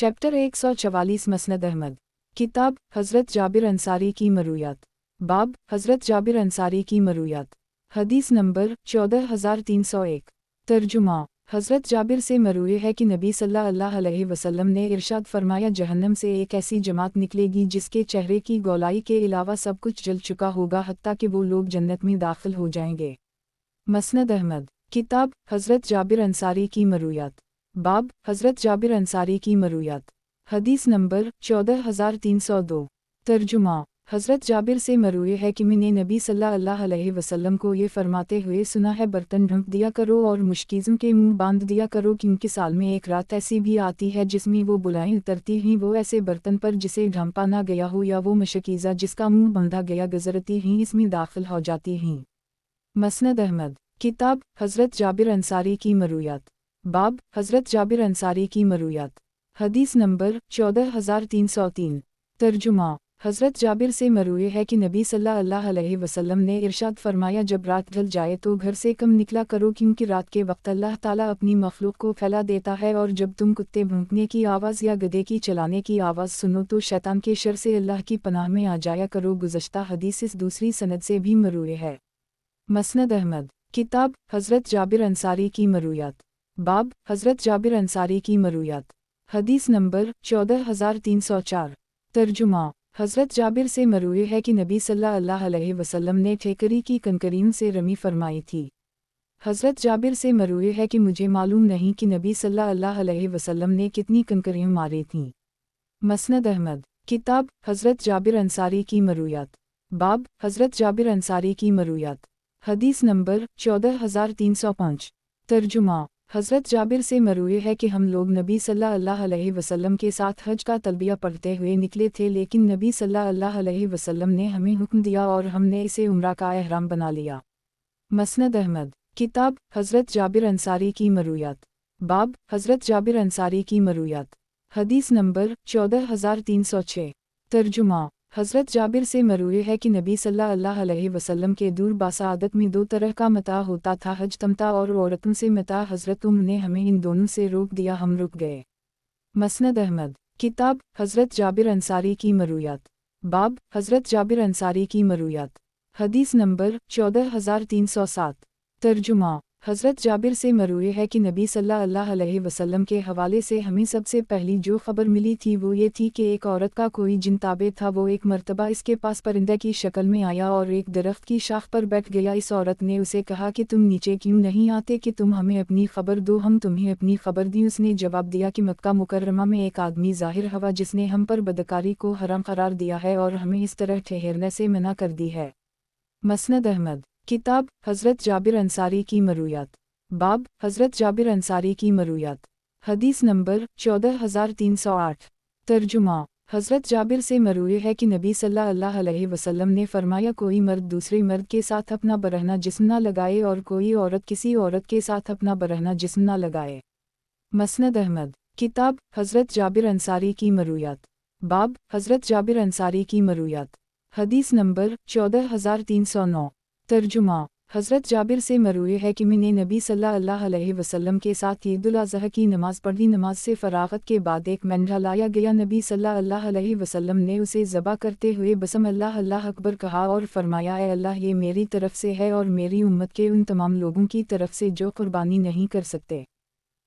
Chapter 144 मसनद Ahmad. किताब हज़रत जाबिर अंसारी की मरूयात। बाब हज़रत जाबिर अंसारी की मरूयात। हदीस नंबर 14301। तर्जुमा। हज़रत जाबिर से मरूए है कि नबी सल्लल्लाहु अलैहि वसल्लम ने इरशाद फरमाया, जहन्नम से एक ऐसी जमात निकलेगी जिसके चेहरे की गोलाई के अलावा सब कुछ जल चुका होगा, हत्ता कि वो लोग जन्नत में दाखिल हो जाएंगे। मसनद अहमद। किताब हज़रत जाबिर अंसारी की मरूयात। बाब हज़रत जाबिर अंसारी की मरूयात। हदीस नंबर 14302। तर्जुमा। हज़रत जाबिर से मरूए है कि मैंने नबी सल्लल्लाहु अलैहि वसल्लम को ये फरमाते हुए सुना है, बर्तन ढक दिया करो और मुश्किज़ों के मुंह बांध दिया करो, क्योंकि साल में एक रात ऐसी भी आती है जिसमें वो बुलाएं उतरती हैं, वो ऐसे बर्तन पर जिसे ढंपा ना गया हो या वो मशकीज़ा जिसका मुंह बंधा गया गुजरती हैं, इसमें दाखिल हो जाती हैं। मसनद अहमद। किताब हज़रत जाबिर अंसारी की मरूयात। बाब हज़रत जाबिर अंसारी की मरूयात। हदीस नंबर 14303। तर्जुमा। हज़रत जाबिर से मरूए है कि नबी सल्लल्लाहु अलैहि वसल्लम ने इरशाद फरमाया, जब रात ढल जाए तो घर से कम निकला करो, क्योंकि रात के वक्त अल्लाह ताला अपनी मखलूक को फैला देता है, और जब तुम कुत्ते भौंकने की आवाज़ या गधे की चलाने की आवाज़ सुनो तो शैतान के शर से अल्लाह की पनाह में आ जाया करो। गुज़श्ता हदीस इस दूसरी सनद से भी मरूए है। मसनद अहमद। किताब हज़रत जाबिर अंसारी की मरूयात। बाब हज़रत जाबिर अंसारी की मरूयात। हदीस नंबर 14304। तर्जुमा। हज़रत जाबिर से मरूए है कि नबी सल्लल्लाहु अलैहि वसल्लम ने ठेकरी की कंकरियों से रमी फरमाई थी। हज़रत जाबिर से मरूए है कि मुझे मालूम नहीं कि नबी सल्लल्लाहु अलैहि वसल्लम ने कितनी कंकरियाँ मारी थीं। मसनद अहमद। किताब हज़रत जाबिर अंसारी की मरूयात। बाब हज़रत जाबिर अंसारी की मरूयात। हदीस नंबर 14305। तर्जुमा। हज़रत जाबिर से मरूए है कि हम लोग नबी सल्लल्लाहु अलैहि वसल्लम के साथ हज का तलबिया पढ़ते हुए निकले थे, लेकिन नबी सल्लल्लाहु अलैहि वसल्लम ने हमें हुक्म दिया और हमने इसे उम्रा का एहराम बना लिया। मसनद अहमद। किताब हज़रत जाबिर अंसारी की मरूयात। बाब हज़रत जाबिर अंसारी की मरूयात। हदीस नंबर 14306। तर्जुमा। हज़रत जाबिर से मरूए है कि नबी सल्लल्लाहु अलैहि वसल्लम के दूर बासादत में दो तरह का मता होता था, हज तमता और औरतों से मता। हज़रत ने हमें इन दोनों से रोक दिया, हम रुक गए। मसनद अहमद। किताब हज़रत जाबिर अंसारी की मरूयात। बाब हज़रत जाबिर अंसारी की मरूयात। हदीस नंबर 14307। तर्जुमा। हज़रत जाबिर से मरूए है कि नबी सल्लल्लाहु अलैहि वसल्लम के हवाले से हमें सबसे पहली जो खबर मिली थी वो ये थी कि एक औरत का कोई जिन ताबे था, वो एक मर्तबा इसके पास परिंदे की शक्ल में आया और एक दरख्त की शाख पर बैठ गया। इस औरत ने उसे कहा कि तुम नीचे क्यों नहीं आते कि तुम हमें अपनी खबर दो, हम तुम्हें अपनी खबर दी। उसने जवाब दिया कि मक्का मुकर्रमा में एक आदमी ज़ाहिर हवा जिसने हम पर बदकारी को हराम करार दिया है और हमें इस तरह ठहरने से मना कर दी है। मसनद अहमद। किताब हज़रत जाबिर अंसारी की मरूयात। बाब हज़रत जाबिर अंसारी की मरूयात। हदीस नंबर 14308। तर्जुमा। हज़रत जाबिर से मरूए है कि नबी सल्लल्लाहु अलैहि वसल्लम ने फरमाया, कोई मर्द दूसरे मर्द के साथ अपना बरहना जिस्म ना लगाए और कोई औरत किसी औरत के साथ अपना बरहना जिस्म ना लगाए। मसनद अहमद। किताब हज़रत जाबिर अंसारी की मरूयात। बाब हज़रत जाबिर अंसारी की मरूयात। हदीस नंबर 14309। तर्जुमा। हज़रत जाबिर से मरूए है कि मैंने नबी सल्लल्लाहु अलैहि वसल्लम के साथ ईद उल अज़हा की नमाज़ पढ़ी। नमाज से फ़राग़त के बाद एक मेंढा लाया गया। नबी सल्लल्लाहु अलैहि वसल्लम ने उसे ज़बा करते हुए बसम अल्लाह अल्लाह अकबर कहा और फरमाया, ए अल्लाह, ये मेरी तरफ से है और मेरी उम्मत के उन तमाम लोगों की तरफ से जो कुर्बानी नहीं कर सकते।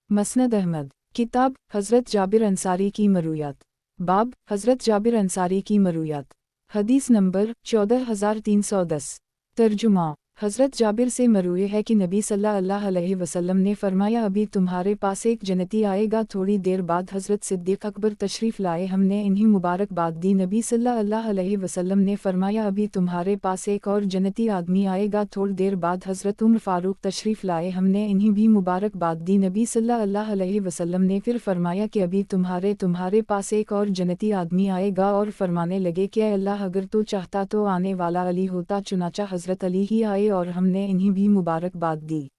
मसनद अहमद। किताब हज़रत जाबिर अंसारी की मरूयात। बाब हज़रत जाबिर अंसारी की मरूयात। हदीस नंबर 14310। तर्जुमा। हज़रत जाबिर से मरूए है कि नबी सल्लल्लाहु अलैहि वसल्लम ने फरमाया, अभी तुम्हारे पास एक जन्नती आएगा। थोड़ी देर बाद हज़रत सिद्दीक़ अकबर तशरीफ़ लाए, हमने इन्हीं मुबारकबाद दी। नबी सल्लल्लाहु अलैहि वसल्लम ने फरमाया, अभी तुम्हारे पास एक और जन्नती आदमी आएगा। थोड़ी देर बाद हज़रत उमर फ़ारूक तशरीफ़ लाए, हमने इन्हीं भी मुबारकबाद दी। नबी सल्लल्लाहु अलैहि वसल्लम ने फिर फरमाया कि अभी तुम्हारे पास एक और जन्नती आदमी आएगा, और फरमाने लगे कि अल्लाह, अगर तो चाहता तो आने वाला अली होता, चुनाचा हज़रत अली ही आए, और हमने इन्हीं भी मुबारकबाद दी।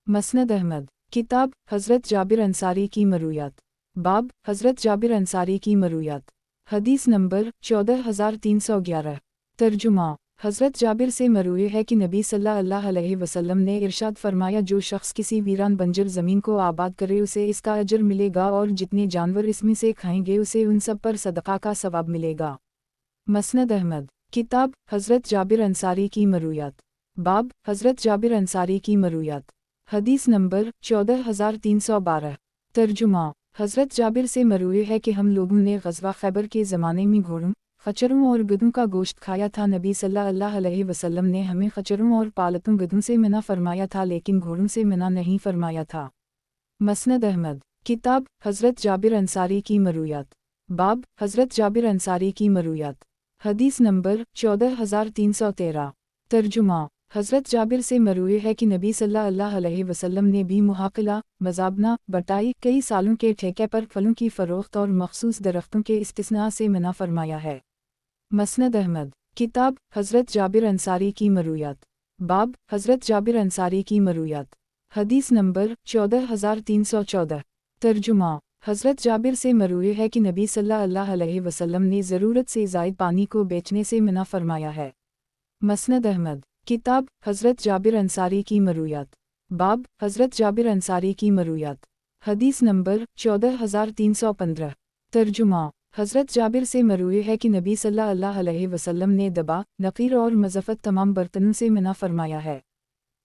मसनद अहमद। किताब हज़रत जाबिर अंसारी की मरूयात। बाब हज़रत जाबिर अंसारी की मरूयात। हदीस नंबर 14311। तर्जुमा। हज़रत जाबिर से मरूए है कि नबी सल्लल्लाहु अलैहि वसल्लम ने इरशाद फरमाया, जो शख्स किसी वीरान बंजर ज़मीन को आबाद करे उसे इसका अजर मिलेगा और जितने जानवर इसमें से खाएंगे उसे उन सब पर सदक़ा का सवाब मिलेगा। मसनद अहमद। किताब हज़रत जाबिर अंसारी की मरूयात। बाब हज़रत जाबिर अंसारी की मरूयात। हदीस नंबर 14312। तर्जुमा। हज़रत जाबिर से मरूए है कि हम लोगों ने ग़ज़वा खैबर के ज़माने में घोड़ों, खच्चरों और गधों का गोश्त खाया था। नबी सल्लल्लाहु अलैहि वसल्लम ने हमें खच्चरों और पालतू गधों से मना फरमाया था, लेकिन घोड़ों से मना नहीं फरमाया था। मसनद अहमद। किताब हज़रत जाबिर अंसारी की मरूयात। बाब हज़रत जाबिर अंसारी की मरूयात। हदीस नंबर 14313। तर्जुमा। हज़रत जाबिर से मरूए है कि नबी सल्लल्लाहु अलैहि वसल्लम ने भी मुहाकला, मज़ाबना, बटाई, कई सालों के ठेके पर फलों की फ़रोख्त और मखसूस दरख्तों के इस्तिस्ना से मना फरमाया है। मसनद अहमद। किताब हज़रत जाबिर अंसारी की मरूयात। बाब हज़रत जाबिर अंसारी की मरूयात। हदीस नंबर 14314। तर्जुमा। हज़रत जाबिर से मरूए है कि नबी सल्लल्लाहु अलैहि वसल्लम ने ज़रूरत से ज़ायद पानी को बेचने से मना फरमाया है। मसनद अहमद। किताब हज़रत जाबिर अंसारी की मरूयात। बाब हज़रत जाबिर अंसारी की मरूयात। हदीस नंबर 14315। तर्जुमा। हज़रत जाबिर से मरूए है कि नबी सल्लल्लाहु अलैहि वसल्लम ने दबा, नक़ीर और मज़फ़त तमाम बर्तनों से मना फरमाया है।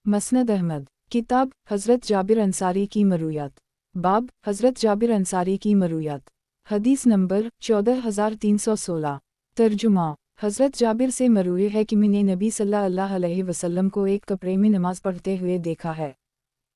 मसनद अहमद। किताब हज़रत जाबिर अंसारी की मरूयात। बाब हज़रत जाबिर अंसारी की मरूयात। हदीस नंबर 14316। तर्जुमा। हज़रत जाबिर से मरूए है कि मैंने नबी सल्लल्लाहु अलैहि वसल्लम को एक कपड़े में नमाज पढ़ते हुए देखा है।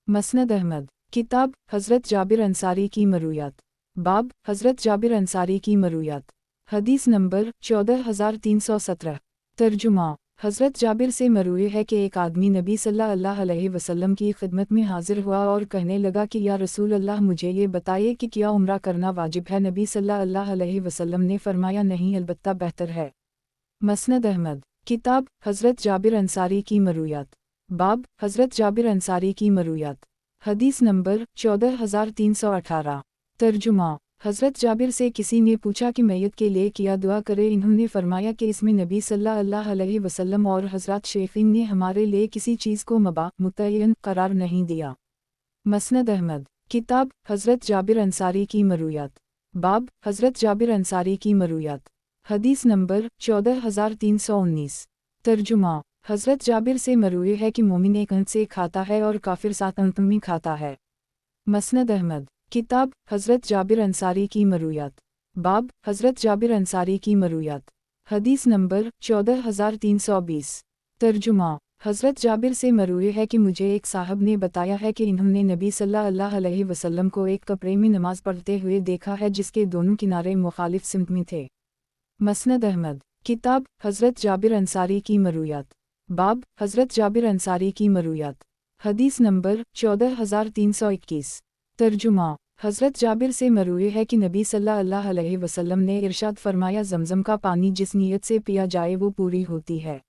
मसनद अहमद। किताब हज़रत जाबिर अंसारी की मरूयात। बाब हज़रत जाबिर अंसारी की मरूयात। हदीस नंबर 14317। तर्जुमा। हज़रत जाबिर से मरूए है कि एक आदमी नबी सल्लल्लाहु अलैहि वसल्लम की खिदमत में हाजिर हुआ और कहने लगा कि या रसूल अल्लाह, मुझे ये बताइए कि क्या उम्रा करना वाजिब है। नबी सल्लल्लाहु अलैहि वसल्लम ने फरमाया, नहीं, अलबत्ता बेहतर है। मसनद अहमद। किताब हज़रत जाबिर अंसारी की मरूयात। बाब हज़रत जाबिर अंसारी की मरूयात। हदीस नंबर 14318। तर्जुमा। हज़रत जाबिर से किसी ने पूछा कि मैयत के लिए क्या दुआ करे। इन्होंने फरमाया कि इसमें नबी सल्लल्लाहु अलैहि वसल्लम और हज़रत शेखीन ने हमारे लिए किसी चीज़ को मुतय्यन करार नहीं दिया। मसनद अहमद। किताब हज़रत जाबिर अंसारी की मरूयात। बाब हज़रत जाबिर अंसारी की मरूयात। हदीस नंबर 14319। तर्जुमा। हज़रत जाबिर से मरूए है कि मोमिन एक अंत से खाता है और काफिर सात अंत में खाता है। मसनद अहमद। किताब हज़रत जाबिर अंसारी की मरूयात। बाब हज़रत जाबिर अंसारी की मरूयात। हदीस नंबर 14320। तर्जुमा। हज़रत जाबिर से मरूए है कि मुझे एक साहब ने बताया है कि इन्होंने नबी सल्लल्लाहु अलैहि वसल्लम को एक कपड़े में नमाज पढ़ते हुए देखा है जिसके दोनों किनारे मुखालिफ सिमत में थे। मसनद अहमद। किताब हज़रत जाबिर अंसारी की मरूयात। बाब हज़रत जाबिर अंसारी की मरूयात। हदीस नंबर 14321। तर्जुमा। हज़रत जाबिर से मरूए है कि नबी सल्लल्लाहु अलैहि वसल्लम ने इरशाद फरमाया, ज़मज़म का पानी जिस नीयत से पिया जाए वो पूरी होती है।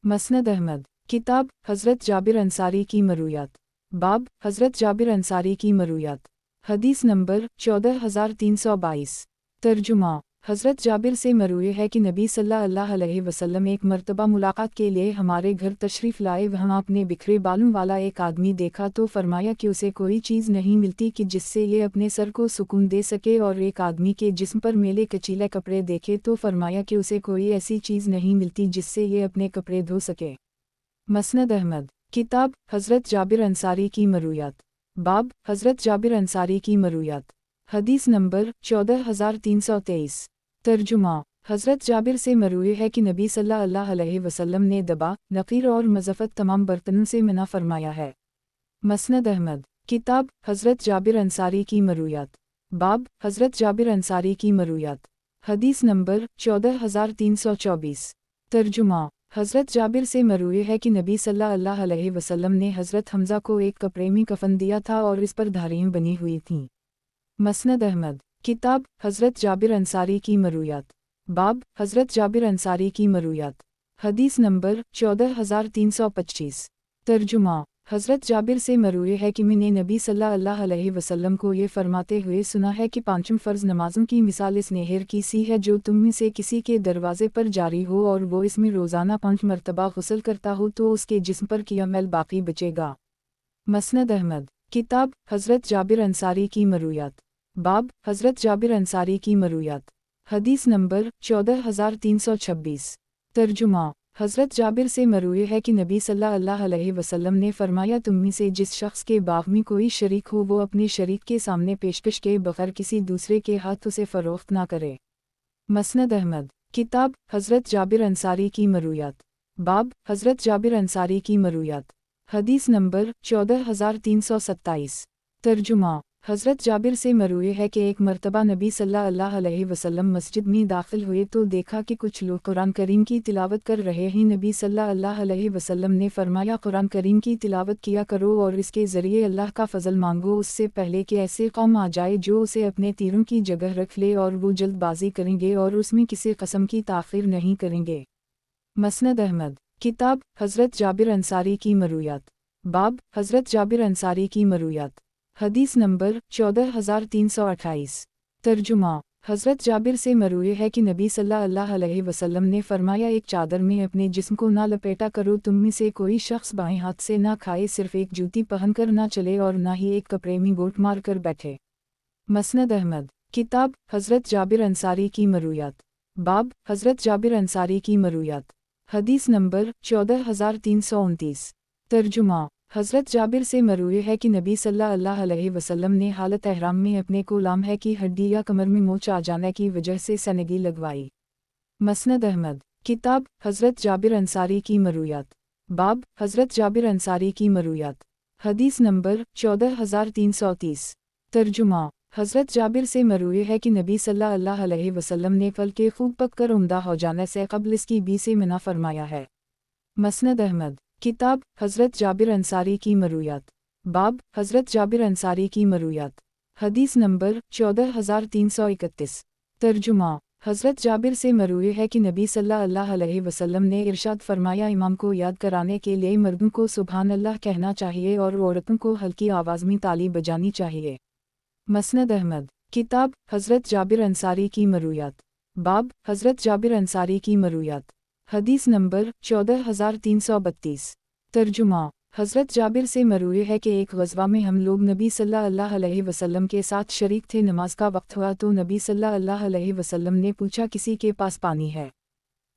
मसनद अहमद। किताब हज़रत जाबिर अंसारी की मरूयात। बाब हज़रत जाबिर अंसारी की मरूयात। हदीस नंबर 14322। तर्जुमा। हज़रत जाबिर से मरूए है कि नबी सल्लल्लाहु अलैहि वसल्लम एक मर्तबा मुलाकात के लिए हमारे घर तशरीफ़ लाए। वहाँ अपने बिखरे बालों वाला एक आदमी देखा तो फरमाया कि उसे कोई चीज़ नहीं मिलती कि जिससे ये अपने सर को सुकून दे सके, और एक आदमी के जिस्म पर मेले कचीले कपड़े देखे तो फरमाया कि उसे कोई ऐसी चीज़ नहीं मिलती जिससे ये अपने कपड़े धो सके। मसनद अहमद। किताब हज़रत जाबिर अंसारी की मरूयात। बाब हज़रत जाबिर अंसारी की मरूयात। हदीस नंबर 14323। तर्जुमा। हज़रत जाबिर से मरूए है कि नबी सल्लल्लाहु अलैहि वसल्लम ने दबा, नक़ीर और मज़फ़त तमाम बर्तनों से मना फरमाया है। मसनद अहमद। किताब हज़रत जाबिर अंसारी की मरूयात। बाब हज़रत जाबिर अंसारी की मरूयात। हदीस नंबर 14324। तर्जुमा। हज़रत जाबिर से मरूए है कि नबी सल्लल्लाहु अलैहि वसल्लम ने हज़रत हमज़ा को एक कपड़े में कफ़न दिया था और इस पर धारियाँ बनी हुई थीं। मसनद अहमद। किताब हज़रत जाबिर अंसारी की मरूयात। बाब हज़रत जाबिर अंसारी की मरूयात। हदीस नंबर 14325। तर्जुमा। हज़रत जाबिर से मरूए है कि मैंने नबी सल्लल्लाहु अलैहि वसल्लम को ये फरमाते हुए सुना है कि पांचों फ़र्ज़ नमाज़ों की मिसाल इस नहर की सी है जो तुम में से किसी के दरवाज़े पर जारी हो और वो इसमें रोज़ाना 5 मरतबा गुस्ल करता हो तो उसके जिस्म पर किया मैल बाकी बचेगा। मसनद अहमद। किताब हज़रत जाबिर अंसारी की मरूयात। बाब हज़रत जाबिर अंसारी की मरूयात। हदीस नंबर 14326। तर्जुमा हज़रत जाबिर से मरूए है कि नबी सल्लल्लाहु अलैहि वसल्लम ने फरमाया तुम में से जिस शख्स के बाग में कोई शरीक हो वो अपने शरीक के सामने पेशकश के बगैर किसी दूसरे के हाथ उसे फ़रोख्त ना करे। मसनद अहमद। किताब हज़रत जाबिर अंसारी की मरूयात। बाब हज़रत जाबिर अंसारी की मरूयात। हदीस नंबर 14327। तर्जुमा हज़रत जाबिर से मरूए है कि एक मरतबा नबी सल्लल्लाहु अलैहि वसल्लम मस्जिद में दाखिल हुए तो देखा कि कुछ लोग कुरान करीम की तिलावत कर रहे हैं। नबी सल्लल्लाहु अलैहि वसल्लम ने फरमाया कुरान करीम की तिलावत किया करो और इसके ज़रिए अल्लाह का फ़ज़ल मांगो उससे पहले कि ऐसे कौम आ जाए जो उसे अपने तीरों की जगह रख ले और वो जल्दबाजी करेंगे और उसमें किसी कस्म की ताख़ीर नहीं करेंगे। मसनद अहमद। किताब हज़रत जाबिर अंसारी की मरूयात। बाब हज़रत जाबिर अंसारी की मरूयात। हदीस नंबर 14328। तर्जुमा हज़रत जाबिर से मरूए है कि नबी सल्लल्लाहु अलैहि वसल्लम ने फरमाया एक चादर में अपने जिस्म को ना लपेटा करो तुम में से कोई शख्स बाएं हाथ से ना खाए सिर्फ एक जूती पहनकर ना चले और ना ही एक कपड़े में गोट मार कर बैठे। मसनद अहमद। किताब हज़रत जाबिर अंसारी की मरूयात। बाब हज़रत जाबिर अंसारी की मरूयात। हदीस नंबर 14329। तर्जुमा हज़रत जाबिर से मरूए है कि नबी सल्लल्लाहु अलैहि वसल्लम ने हालत एहराम में अपने को लाम है की हड्डी या कमर में मोच आ जाने की वजह से सनगी लगवाई। मसनद अहमद। किताब हज़रत जाबिर अंसारी की मरूयात। बाब हज़रत जाबिर अंसारी की मरूयात। हदीस नंबर 14330। तर्जुमा हज़रत जाबिर से मरूए है कि नबी सल्लल्लाहु अलैहि वसल्लम ने फल के खूब पककर उम्दा हो जाने से कब्ल इसकी बी से मना फरमाया है। मसनद अहमद। किताब हज़रत जाबिर अंसारी की मरूयात। बाब हज़रत जाबिर अंसारी की मरूयात। हदीस नंबर 14331। तर्जुमा हज़रत जाबिर से मरूए है कि नबी सल्लल्लाहु अलैहि वसल्लम ने इरशाद फरमाया इमाम को याद कराने के लिए मर्दों को सुबहान अल्लाह कहना चाहिए और औरतों को हल्की आवाज़ में ताली बजानी चाहिए। मसनद अहमद। किताब हज़रत जाबिर अंसारी की मरूयात। बाब हज़रत जाबिर अंसारी की मरूयात। हदीस नंबर 14332। तर्जुमा हज़रत जाबिर से मरूए है कि एक ग़ज़वा में हम लोग नबी सल्लल्लाहु अलैहि वसल्लम के साथ शरीक थे। नमाज का वक्त हुआ तो नबी सल्लल्लाहु अलैहि वसल्लम ने पूछा किसी के पास पानी है।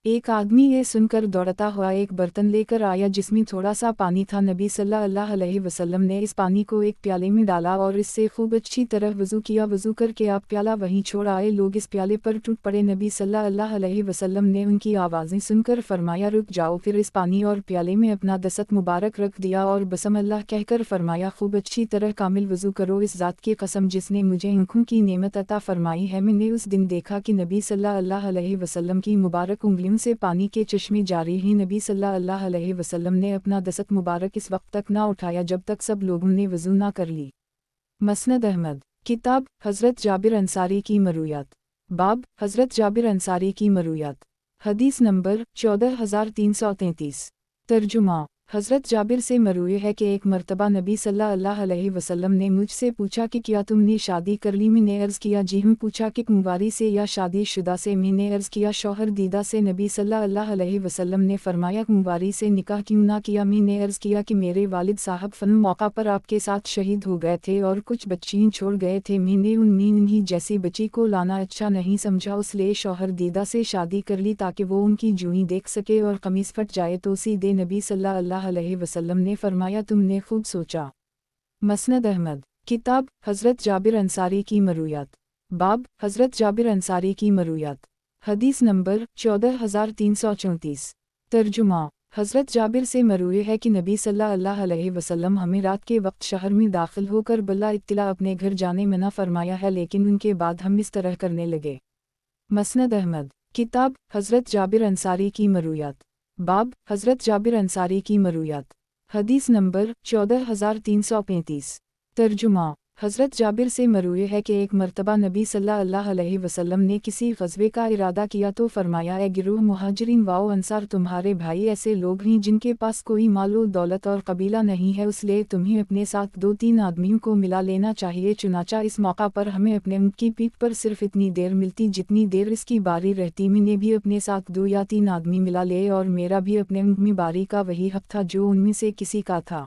एक आदमी ये सुनकर दौड़ता हुआ एक बर्तन लेकर आया जिसमें थोड़ा सा पानी था। नबी सल्लल्लाहु अलैहि वसल्लम ने इस पानी को एक प्याले में डाला और इससे खूब अच्छी तरह वज़ू किया। वज़ू करके आप प्याला वहीं छोड़ आए। लोग इस प्याले पर टूट पड़े। नबी सल्लल्लाहु अलैहि वसल्लम ने उनकी आवाज़ें सुनकर फरमाया रुक जाओ। फिर इस पानी और प्याले में अपना दस्त मुबारक रख दिया और बसम अल्लाह कहकर फरमाया खूब अच्छी तरह कामिल वज़ू करो। इस ज़ात की कसम जिसने मुझे आँखों की नेमत अता फरमाई है। मैंने उस दिन देखा कि नबी सल्लल्लाहु अलैहि वसल्लम की मुबारक उंगलियों से पानी के चश्मे जारी हैं। नबी सल्लल्लाहु अलैहि वसल्लम ने अपना दस्त मुबारक इस वक्त तक ना उठाया जब तक सब लोगों ने वज़ू ना कर ली। मसनद अहमद। किताब हज़रत जाबिर अंसारी की मरूयात। बाब हज़रत जाबिर अंसारी की मरूयात। हदीस नंबर 14333। तर्जुमा हज़रत जाबिर से मरूए है कि एक मरतबा नबी सल्लल्लाहु अलैहि वसल्लम ने मुझसे पूछा कि क्या तुमने शादी कर ली। मैंने अर्ज़ किया जी हूँ। पूछा कि कुंवारी से या शादी शुदा से। मैंने अर्ज़ किया शौहर दीदा से। नबी सल्लल्लाहु अलैहि वसल्लम ने फरमाया कुंवारी से निकाह क्यों ना किया। मैंने अर्ज़ किया कि मेरे वालिद साहब फन मौका पर आपके साथ शहीद हो गए थे और कुछ बच्चियाँ छोड़ गए थे। मैंने उनमें उन्हीं जैसी बच्ची को लाना अच्छा नहीं समझा इसलिए शौहर दीदा से शादी कर ली ताकि वो उनकी जुई देख सके और कमीज़ फट जाए तो सीधे। नबी सल्लल्लाहु अलैहि वसल्लम ने फरमाया तुमने खूब सोचा। मसनद अहमद। किताब हज़रत जाबिर अंसारी की मरूयात। बाब हज़रत जाबिर अंसारी की मरूयात। हदीस नंबर 14334। तर्जुमा हज़रत जाबिर से मरूए है कि नबी सल्लल्लाहु अलैहि वसल्लम हमें रात के वक्त शहर में दाखिल होकर बला इत्तिला अपने घर जाने मना फरमाया है लेकिन उनके बाद हम इस तरह करने लगे। मसनद अहमद। किताब हज़रत जाबिर अंसारी की मरूयात। बाब हज़रत जाबिर अंसारी की मरूयात। हदीस नंबर 14335। तर्जुमा हज़रत जाबिर से मरूए है कि एक मर्तबा नबी सल्लल्लाहु अलैहि वसल्लम ने किसी ग़ज़वे का इरादा किया तो फरमाया, ए गिरोह मुहाजिरीन वाओ अंसार, तुम्हारे भाई ऐसे लोग हैं जिनके पास कोई मालो दौलत और कबीला नहीं है, इसलिए तुम्हें अपने साथ 2-3 आदमियों को मिला लेना चाहिए। चुनाचा इस मौका पर हमें अपने ऊँट की पीठ पर सिर्फ इतनी देर मिलती जितनी देर इसकी बारी रहती। मैंने भी अपने साथ 2 या 3 आदमी मिला लिए और मेरा भी अपने ऊँट में बारी का वही हक़ था जो उनमें से किसी का था।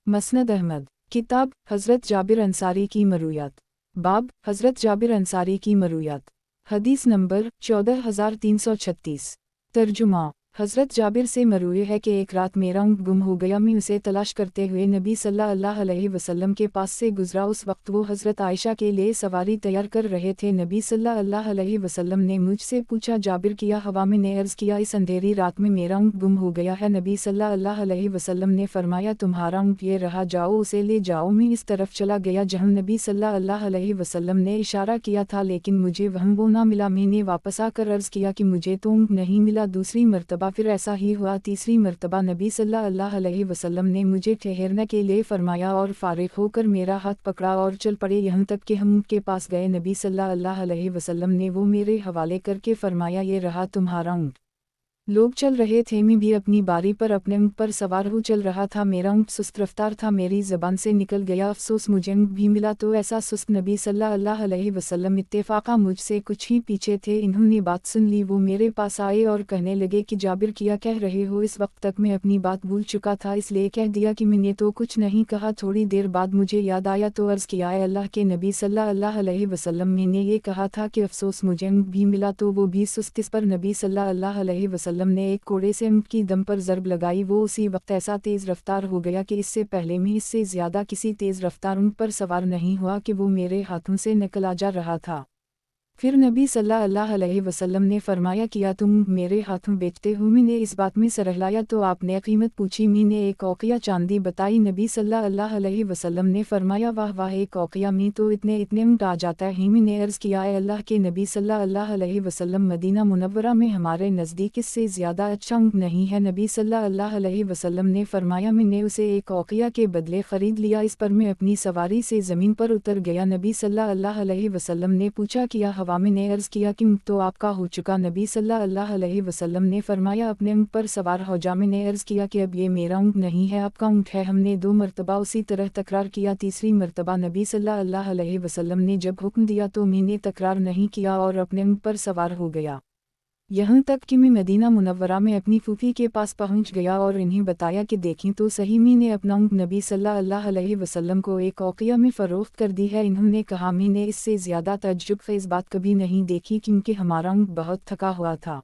मसनद अहमद। किताब हज़रत जाबिर अंसारी की मरूयात। बाब हज़रत जाबिर अंसारी की मरूयात। हदीस नंबर 14336। तर्जुमा हज़रत जाबिर से मरूए है कि एक रात मेरा ऊँट गुम हो गया। मैं उसे तलाश करते हुए नबी सल्लल्लाहु अलैहि वसल्लम के पास से गुज़रा। उस वक्त वो हज़रत आयशा के लिए सवारी तैयार कर रहे थे। नबी सल्लल्लाहु अलैहि वसल्लम ने मुझसे पूछा, जाबिर किया हवा में ने अर्ज़ किया, इस अंधेरी रात में मेरा ऊँट गुम हो गया है। नबी सल्लल्लाहु अलैहि वसल्लम ने फरमाया, तुम्हारा ऊँट ये रहा, जाओ उसे ले जाओ। मैं इस तरफ चला गया जहाँ नबी सल्लल्लाहु अलैहि वसल्लम ने इशारा किया था, लेकिन मुझे वहाँ वो ना मिला। मैंने वापस आकर अर्ज़ किया कि मुझे तो ऊँट नहीं मिला। दूसरी मरतबा फिर ऐसा ही हुआ। तीसरी मरतबा नबी सल्लल्लाहु अलैहि वसल्लम ने मुझे ठहरने के लिए फरमाया और फारिग होकर मेरा हाथ पकड़ा और चल पड़े, यहाँ तक कि हम के पास गए। नबी सल्लल्लाहु अलैहि वसल्लम ने वो मेरे हवाले करके फरमाया, ये रहा तुम्हारा ऊँट। लोग चल रहे थे, मैं भी अपनी बारी पर अपने ऊँट पर सवार हो चल रहा था। मेरा ऊँट सुस्त रफ्तार था, मेरी ज़बान से निकल गया, अफसोस मुझे ऊँट भी मिला तो ऐसा सुस्त। नबी सल्लल्लाहु अलैहि वसल्लम इत्तेफाक़ा मुझसे कुछ ही पीछे थे। इन्होंने बात सुन ली, वो मेरे पास आए और कहने लगे कि जाबिर क्या कह रहे हो। इस वक्त तक मैं अपनी बात भूल चुका था, इसलिए कह दिया कि मैंने तो कुछ नहीं कहा। थोड़ी देर बाद मुझे याद आया तो अर्ज़ किया, ए अल्लाह के नबी सल्लल्लाहु अलैहि वसल्लम, मैंने ये कहा था कि अफसोस मुझे ऊँट भी मिला तो वो भी सुस्त। इस पर नबी सल्लल्लाहु अलैहि वसल्लम ने एक कोड़े से ऊँट की दम पर ज़रब लगाई। वो उसी वक्त ऐसा तेज़ रफ्तार हो गया कि इससे पहले मैं इससे ज़्यादा किसी तेज़ रफ्तार ऊँट पर सवार नहीं हुआ कि वो मेरे हाथों से निकला जा रहा था। फिर नबी सल्लल्लाहु अलैहि वसल्लम ने फरमाया, किया तुम मेरे हाथों बेचते हो। मैंने इस बात में सरहलाया तो आपने कीमत पूछी। मैंने एक औक़िया चांदी बताई। नबी सल्लल्लाहु अलैहि वसल्लम ने फरमाया, वाह वाह, एक औक़िया में तो इतने ऊँट आ जाता है। मैंने अर्ज़ किया, ए अल्लाह के नबी सल्लल्लाहु अलैहि वसल्लम, मदीना मुनव्वरा में हमारे नज़दीक इससे ज़्यादा अच्छा ऊँट नहीं है। नबी सल्लल्लाहु अलैहि वसल्लम ने फरमाया, मैंने उसे एक औक़िया के बदले ख़रीद लिया। इस पर मैं अपनी सवारी से ज़मीन पर उतर गया। नबी सल्लल्लाहु अलैहि वसल्लम ने पूछा, किया हवा में ने अर्ज़ किया कि ऊँट तो आपका हो चुका। नबी सल्लल्लाहु अलैहि वसल्लम ने फरमाया, अपने ऊँट पर सवार हो जा। मैंने अर्ज़ किया कि अब ये मेरा ऊँट नहीं है, आपका ऊँट है। हमने 2 मरतबा उसी तरह तकरार किया। तीसरी मरतबा नबी सल्लल्लाहु अलैहि वसल्लम ने जब हुक्म दिया तो मैंने तकरार नहीं किया और अपने ऊँट पर सवार हो गया, यहाँ तक कि मैं मदीना मुनव्वरा में अपनी फूफी के पास पहुँच गया और इन्हें बताया कि देखें तो सही, मैंने अपना ऊँट नबी सल्लल्लाहु अलैहि वसल्लम को एक औक़िया में फ़रोख्त कर दी है। इन्होंने कहा, मैंने इससे ज़्यादा तअज्जुब ख़ेज़ बात कभी नहीं देखी, क्योंकि हमारा ऊँट बहुत थका हुआ था।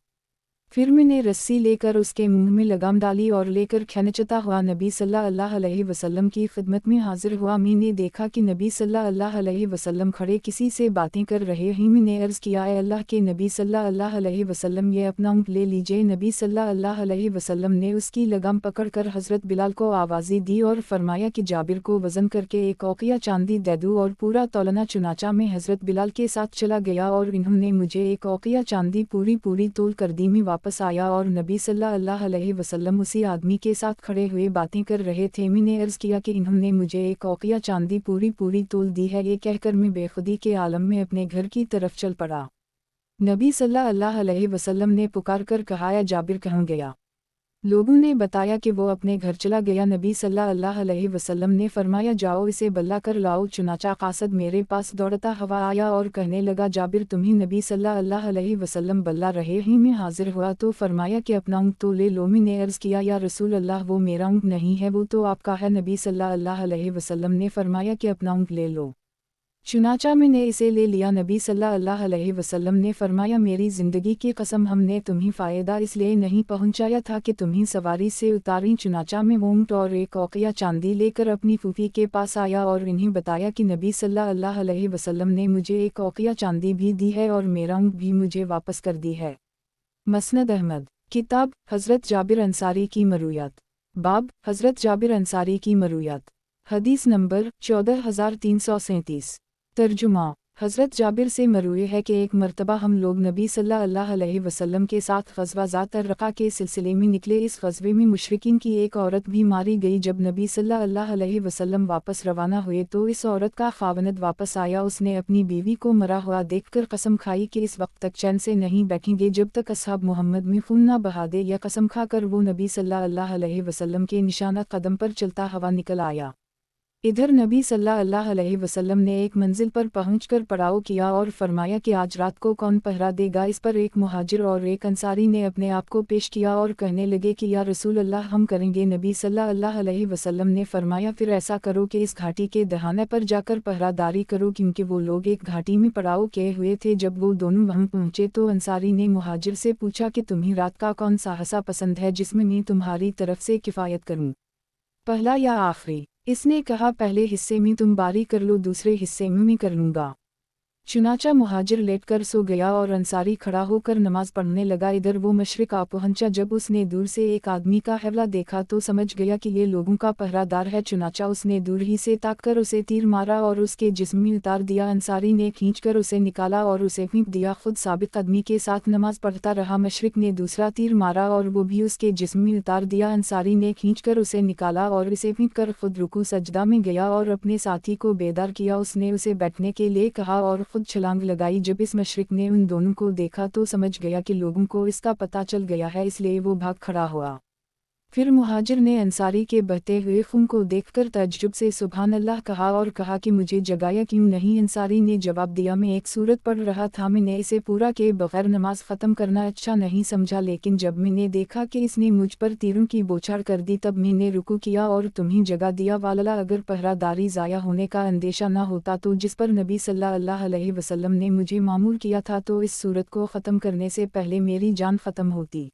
फिर मैंने रस्सी लेकर उसके मुंह में लगाम डाली और लेकर खींचता हुआ नबी सल्लल्लाहु अलैहि वसल्लम की खिदमत में हाजिर हुआ। मैंने देखा कि नबी सल्लल्लाहु अलैहि वसल्लम खड़े किसी से बातें कर रहे हैं। मैंने अर्ज़ किया, ए अल्लाह के नबी सल्लल्लाहु अलैहि वसल्लम, ये अपना ऊँट ले लीजिए। नबी सल्लल्लाहु अलैहि वसल्लम ने उसकी लगाम पकड़कर हज़रत बिलाल को आवाज़ें दी और फरमाया कि जाबिर को वज़न करके एक औक़िया चांदी दे दो और पूरा तौलना। चुनाचा में हज़रत बिलाल के साथ चला गया और इन्होंने मुझे एक औक़िया चांदी पूरी तोल कर दी। मैं वापस आया और नबी सल्लल्लाहु अलैहि वसल्लम उसी आदमी के साथ खड़े हुए बातें कर रहे थे। मैंने अर्ज़ किया कि इन्होंने मुझे एक औक़िया चांदी पूरी तोल दी है। ये कहकर मैं बेखुदी के आलम में अपने घर की तरफ चल पड़ा। नबी सल्लल्लाहु अलैहि वसल्लम ने पुकार कर कहा, या जाबिर कहाँ गया? लोगों ने बताया कि वो अपने घर चला गया। नबी सल्लल्लाहु अलैहि वसल्लम ने फरमाया, जाओ इसे बल्ला कर लाओ। चुनाचा कासद मेरे पास दौड़ता हुआ आया और कहने लगा, जाबिर तुम्हें नबी सल्लल्लाहु अलैहि वसल्लम बल्ला रहे हैं। मैं हाजिर हुआ तो फरमाया कि अपना ऊँट तो ले लो। मैंने अर्ज़ किया, या रसूल अल्लाह, वो मेरा ऊँट नहीं है, वो तो आपका है। नबी सल्लल्लाहु अलैहि वसल्लम ने फरमाया कि अपना ऊँट ले लो। चुनाचा मैंने इसे ले लिया। नबी सल्लल्लाहु अलैहि वसल्लम ने फरमाया, मेरी ज़िंदगी की कसम, हमने तुम्हें फ़ायदा इसलिए नहीं पहुंचाया था कि तुम्हें सवारी से उतारें। चुनाचा में ऊँट और एक औक़िया चांदी लेकर अपनी फूफी के पास आया और इन्हें बताया कि नबी सल्लल्लाहु अलैहि वसल्लम ने मुझे एक औक़िया चांदी भी दी है और मेरा ऊँट भी मुझे वापस कर दी है। मसनद अहमद। किताब हज़रत जाबिर अंसारी की मरूयात। बाब हज़रत जाबिर अंसारी की मरूयात। हदीस नंबर 14337। तर्जुमा حضرت جابر سے مروی ہے کہ ایک مرتبہ ہم لوگ نبی صلی اللہ علیہ وسلم کے ساتھ غزوہ ذات الرقا کے سلسلے میں نکلے۔ اس غزوے میں مشرکین کی ایک عورت بھی ماری گئی۔ جب نبی صلی اللہ علیہ وسلم واپس روانہ ہوئے تو اس عورت کا خاوند واپس آیا۔ اس نے اپنی بیوی کو مرا ہوا دیکھ کر قسم کھائی کہ اس وقت تک چین سے نہیں بیٹھیں گے جب تک اصحاب محمد میں خون نہ بہا دے، یا قسم کھا کر وہ نبی صلی اللہ علیہ وسلم کے نشانہ قدم پر چلتا ہوا نکل آیا۔ ادھر نبی صلی اللہ علیہ وسلم نے ایک منزل پر پہنچ کر پڑاؤ کیا اور فرمایا کہ آج رات کو کون پہرا دے گا۔ اس پر ایک مہاجر اور ایک انصاری نے اپنے آپ کو پیش کیا اور کہنے لگے کہ یا رسول اللہ ہم کریں گے۔ نبی صلی اللہ علیہ وسلم نے فرمایا پھر ایسا کرو کہ اس گھاٹی کے دہانے پر جا کر پہرا داری کرو، کیونکہ وہ لوگ ایک گھاٹی میں پڑاؤ کیے ہوئے تھے۔ جب وہ دونوں وہاں پہنچے تو انصاری نے مہاجر سے پوچھا کہ تمہیں رات کا کون سا حصہ پسند ہے جس میں تمہاری طرف سے کفایت کروں، پہلا یا آخری؟ اس نے کہا پہلے حصے میں تم باری کر لو، دوسرے حصے میں کر لوں گا۔ چنانچہ مہاجر لیٹ کر سو گیا اور انصاری کھڑا ہو کر نماز پڑھنے لگا۔ ادھر وہ مشرق آ پہنچا۔ جب اس نے دور سے ایک آدمی کا حوالہ دیکھا تو سمجھ گیا کہ یہ لوگوں کا پہرہ دار ہے، چنانچہ اس نے دور ہی سے تاک کر اسے تیر مارا اور اس کے جسم میں اتار دیا۔ انصاری نے کھینچ کر اسے نکالا اور اسے پھینک دیا، خود ثابت قدمی کے ساتھ نماز پڑھتا رہا۔ مشرق نے دوسرا تیر مارا اور وہ بھی اس کے جسم میں اتار دیا۔ انصاری نے کھینچ کر اسے نکالا اور اسے پھینک کر خود رکوع سجدہ میں گیا اور اپنے ساتھی کو بیدار کیا۔ اس نے اسے بیٹھنے کے لیے کہا اور خود چھلانگ لگائی۔ جب اس مشرق نے ان دونوں کو دیکھا تو سمجھ گیا کہ لوگوں کو اس کا پتہ چل گیا ہے، اس لیے وہ بھاگ کھڑا ہوا۔ پھر مہاجر نے انصاری کے بہتے ہوئے خون کو دیکھ کر تعجب سے سبحان اللہ کہا اور کہا کہ مجھے جگایا کیوں نہیں؟ انصاری نے جواب دیا میں ایک سورت پڑھ رہا تھا، میں نے اسے پورا کے بغیر نماز ختم کرنا اچھا نہیں سمجھا، لیکن جب میں نے دیکھا کہ اس نے مجھ پر تیروں کی بوچھاڑ کر دی تب میں نے رکوع کیا اور تمہیں جگا دیا۔ واللہ اگر پہرہ داری ضائع ہونے کا اندیشہ نہ ہوتا تو جس پر نبی صلی اللہ علیہ وسلم نے مجھے مامور کیا تھا تو اس سورت کو ختم کرنے سے پہلے میری جان ختم ہوتی۔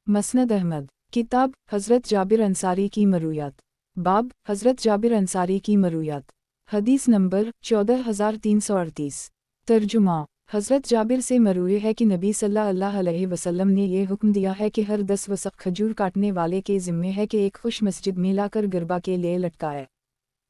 مسند احمد کتاب حضرت جابر انصاری کی مرویات، باب حضرت جابر انصاری کی مرویات، حدیث نمبر 14338۔ ترجمہ حضرت جابر سے مروی ہے کہ نبی صلی اللہ علیہ وسلم نے یہ حکم دیا ہے کہ ہر 10 وسق کھجور کاٹنے والے کے ذمے ہے کہ ایک خوش مسجد میں لا کر گربا کے لیے لٹکائے۔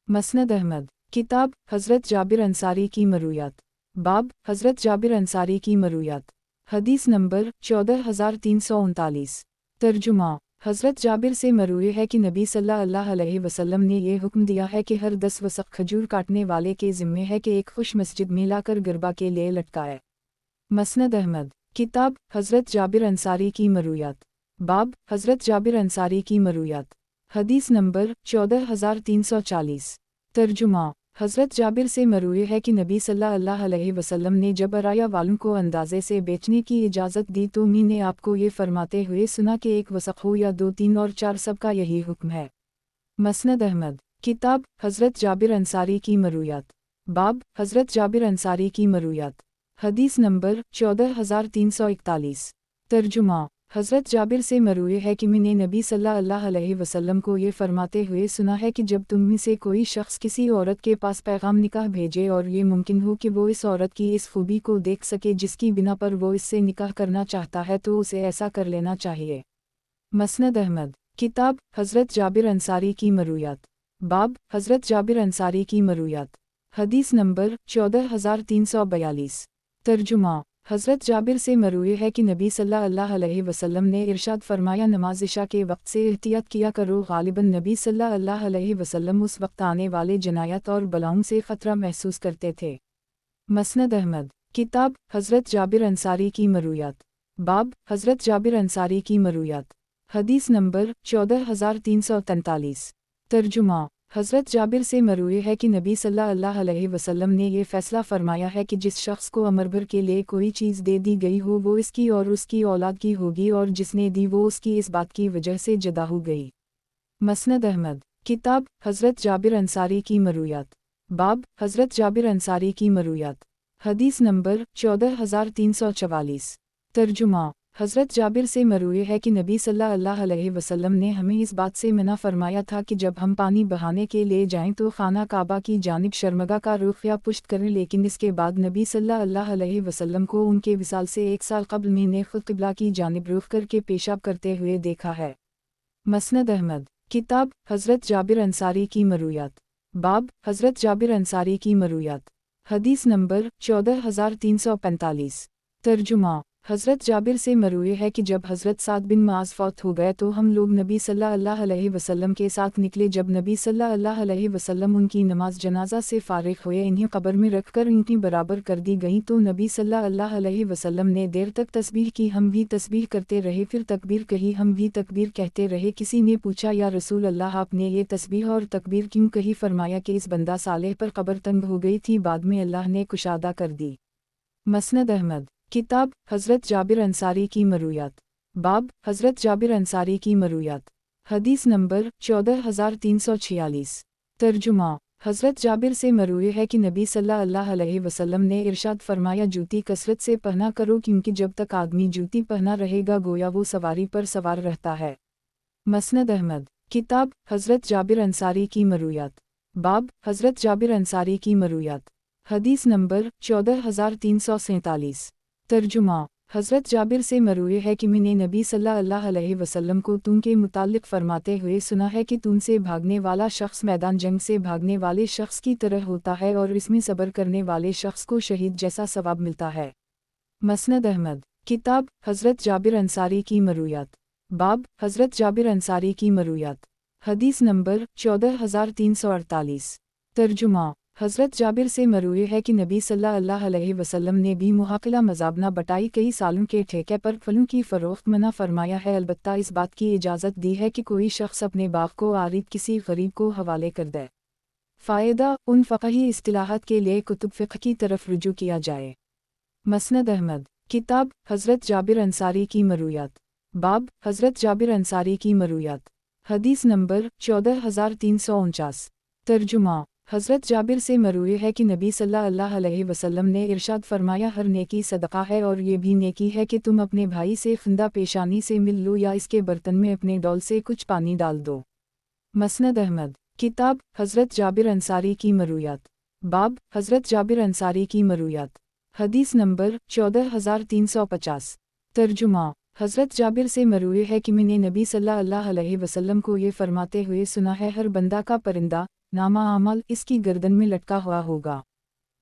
مسند احمد کتاب حضرت جابر انصاری کی مرویات، باب حضرت جابر انصاری کی مرویات، حدیث نمبر 14339۔ ترجمہ حضرت جابر سے مروی ہے کہ نبی صلی اللہ علیہ وسلم نے یہ حکم دیا ہے کہ ہر 10 وسق کھجور کاٹنے والے کے ذمے ہے کہ ایک خوش مسجد میں لا کر گربا کے لیے لٹکائے۔ مسند احمد کتاب حضرت جابر انصاری کی مرویات، باب حضرت جابر انصاری کی مرویات، حدیث نمبر 14340۔ ترجمہ حضرت جابر سے مروی ہے کہ نبی صلی اللہ علیہ وسلم نے جب ارایا والوں کو اندازے سے بیچنے کی اجازت دی تو میں نے آپ کو یہ فرماتے ہوئے سنا کہ ایک وسق ہو یا 2 3 اور 4 سب کا یہی حکم ہے۔ مسند احمد کتاب حضرت جابر انصاری کی مرویات، باب حضرت جابر انصاری کی مرویات، حدیث نمبر 14341۔ ترجمہ حضرت جابر سے مروی ہے کہ میں نے نبی صلی اللہ علیہ وسلم کو یہ فرماتے ہوئے سنا ہے کہ جب تم میں سے کوئی شخص کسی عورت کے پاس پیغام نکاح بھیجے اور یہ ممکن ہو کہ وہ اس عورت کی اس خوبی کو دیکھ سکے جس کی بنا پر وہ اس سے نکاح کرنا چاہتا ہے تو اسے ایسا کر لینا چاہیے۔ مسند احمد کتاب حضرت جابر انصاری کی مرویات، باب حضرت جابر انصاری کی مرویات، حدیث نمبر 14342۔ ترجمہ حضرت جابر سے مروی ہے کہ نبی صلی اللہ علیہ وسلم نے ارشاد فرمایا نماز عشاء کے وقت سے احتیاط کیا کرو، غالباً نبی صلی اللہ علیہ وسلم اس وقت آنے والے جنایت اور بلاؤں سے خطرہ محسوس کرتے تھے۔ مسند احمد کتاب حضرت جابر انصاری کی مرویات، باب حضرت جابر انصاری کی مرویات، حدیث نمبر 14343۔ ترجمہ حضرت جابر سے مروی ہے کہ نبی صلی اللہ علیہ وسلم نے یہ فیصلہ فرمایا ہے کہ جس شخص کو عمر بھر کے لیے کوئی چیز دے دی گئی ہو وہ اس کی اور اس کی اولاد کی ہوگی، اور جس نے دی وہ اس کی اس بات کی وجہ سے جدا ہو گئی۔ مسند احمد کتاب حضرت جابر انصاری کی مرویات، باب حضرت جابر انصاری کی مرویات، حدیث نمبر 14344۔ ترجمہ حضرت جابر سے مروی ہے کہ نبی صلی اللہ علیہ وسلم نے ہمیں اس بات سے منع فرمایا تھا کہ جب ہم پانی بہانے کے لیے جائیں تو خانہ کعبہ کی جانب شرمگاہ کا رخ یا پشت کریں، لیکن اس کے بعد نبی صلی اللہ علیہ وسلم کو ان کے وصال سے 1 سال قبل میں نے خود قبلہ کی جانب رخ کر کے پیشاب کرتے ہوئے دیکھا ہے۔ مسند احمد کتاب حضرت جابر انصاری کی مرویات، باب حضرت جابر انصاری کی مرویات، حدیث نمبر 14345۔ ترجمہ۔ حضرت جابر سے مروی ہے کہ جب حضرت سعد بن معاذ فوت ہو گئے تو ہم لوگ نبی صلی اللہ علیہ وسلم کے ساتھ نکلے۔ جب نبی صلی اللہ علیہ وسلم ان کی نماز جنازہ سے فارغ ہوئے، انہیں قبر میں رکھ کر ان کی برابر کر دی گئیں، تو نبی صلی اللہ علیہ وسلم نے دیر تک تسبیح کی، ہم بھی تسبیح کرتے رہے، پھر تکبیر کہی، ہم بھی تکبیر کہتے رہے۔ کسی نے پوچھا، یا رسول اللہ، آپ نے یہ تسبیح اور تکبیر کیوں کہی؟ فرمایا کہ اس بندہ صالح پر قبر تنگ ہو گئی تھی، بعد میں اللہ نے کشادہ کر دی۔ مسند احمد۔ کتاب حضرت جابر انصاری کی مرویات۔ باب حضرت جابر انصاری کی مرویات۔ حدیث نمبر 14346۔ ترجمہ۔ حضرت جابر سے مروی ہے کہ نبی صلی اللہ علیہ وسلم نے ارشاد فرمایا، جوتی کثرت سے پہنا کرو، کیونکہ جب تک آدمی جوتی پہنا رہے گا گویا وہ سواری پر سوار رہتا ہے۔ مسند احمد۔ کتاب حضرت جابر انصاری کی مرویات۔ باب حضرت جابر انصاری کی مرویات۔ حدیث نمبر 14347۔ ترجمہ۔ حضرت جابر سے مروی ہے کہ میں نے نبی صلی اللہ علیہ وسلم کو تم کے متعلق فرماتے ہوئے سنا ہے کہ تم سے بھاگنے والا شخص میدان جنگ سے بھاگنے والے شخص کی طرح ہوتا ہے، اور اس میں صبر کرنے والے شخص کو شہید جیسا ثواب ملتا ہے۔ مسند احمد۔ کتاب حضرت جابر انصاری کی مرویات۔ باب حضرت جابر انصاری کی مرویات۔ حدیث نمبر 14348۔ ترجمہ۔ حضرت جابر سے مروی ہے کہ نبی صلی اللہ علیہ وسلم نے بھی محاقلہ مزابنہ بٹائی کئی سالوں کے ٹھیکے پر پھلوں کی فروخت منع فرمایا ہے، البتہ اس بات کی اجازت دی ہے کہ کوئی شخص اپنے باغ کو عارض کسی غریب کو حوالے کر دے۔ فائدہ، ان فقہی اصطلاحات کے لیے کتب فقہ کی طرف رجوع کیا جائے۔ مسند احمد۔ کتاب حضرت جابر انصاری کی مرویات۔ باب حضرت جابر انصاری کی مرویات۔ حدیث نمبر 14349۔ ترجمہ۔ حضرت جابر سے مروی ہے کہ نبی صلی اللہ علیہ وسلم نے ارشاد فرمایا، ہر نیکی صدقہ ہے، اور یہ بھی نیکی ہے کہ تم اپنے بھائی سے خندہ پیشانی سے مل لو یا اس کے برتن میں اپنے ڈول سے کچھ پانی ڈال دو۔ مسند احمد۔ کتاب حضرت جابر انصاری کی مرویات۔ باب حضرت جابر انصاری کی مرویات۔ حدیث نمبر 14350۔ ترجمہ۔ حضرت جابر سے مروی ہے کہ میں نے نبی صلی اللہ علیہ وسلم کو یہ فرماتے ہوئے سنا ہے، ہر بندہ کا پرندہ نامہ اعمال اس کی گردن میں لٹکا ہوا ہوگا۔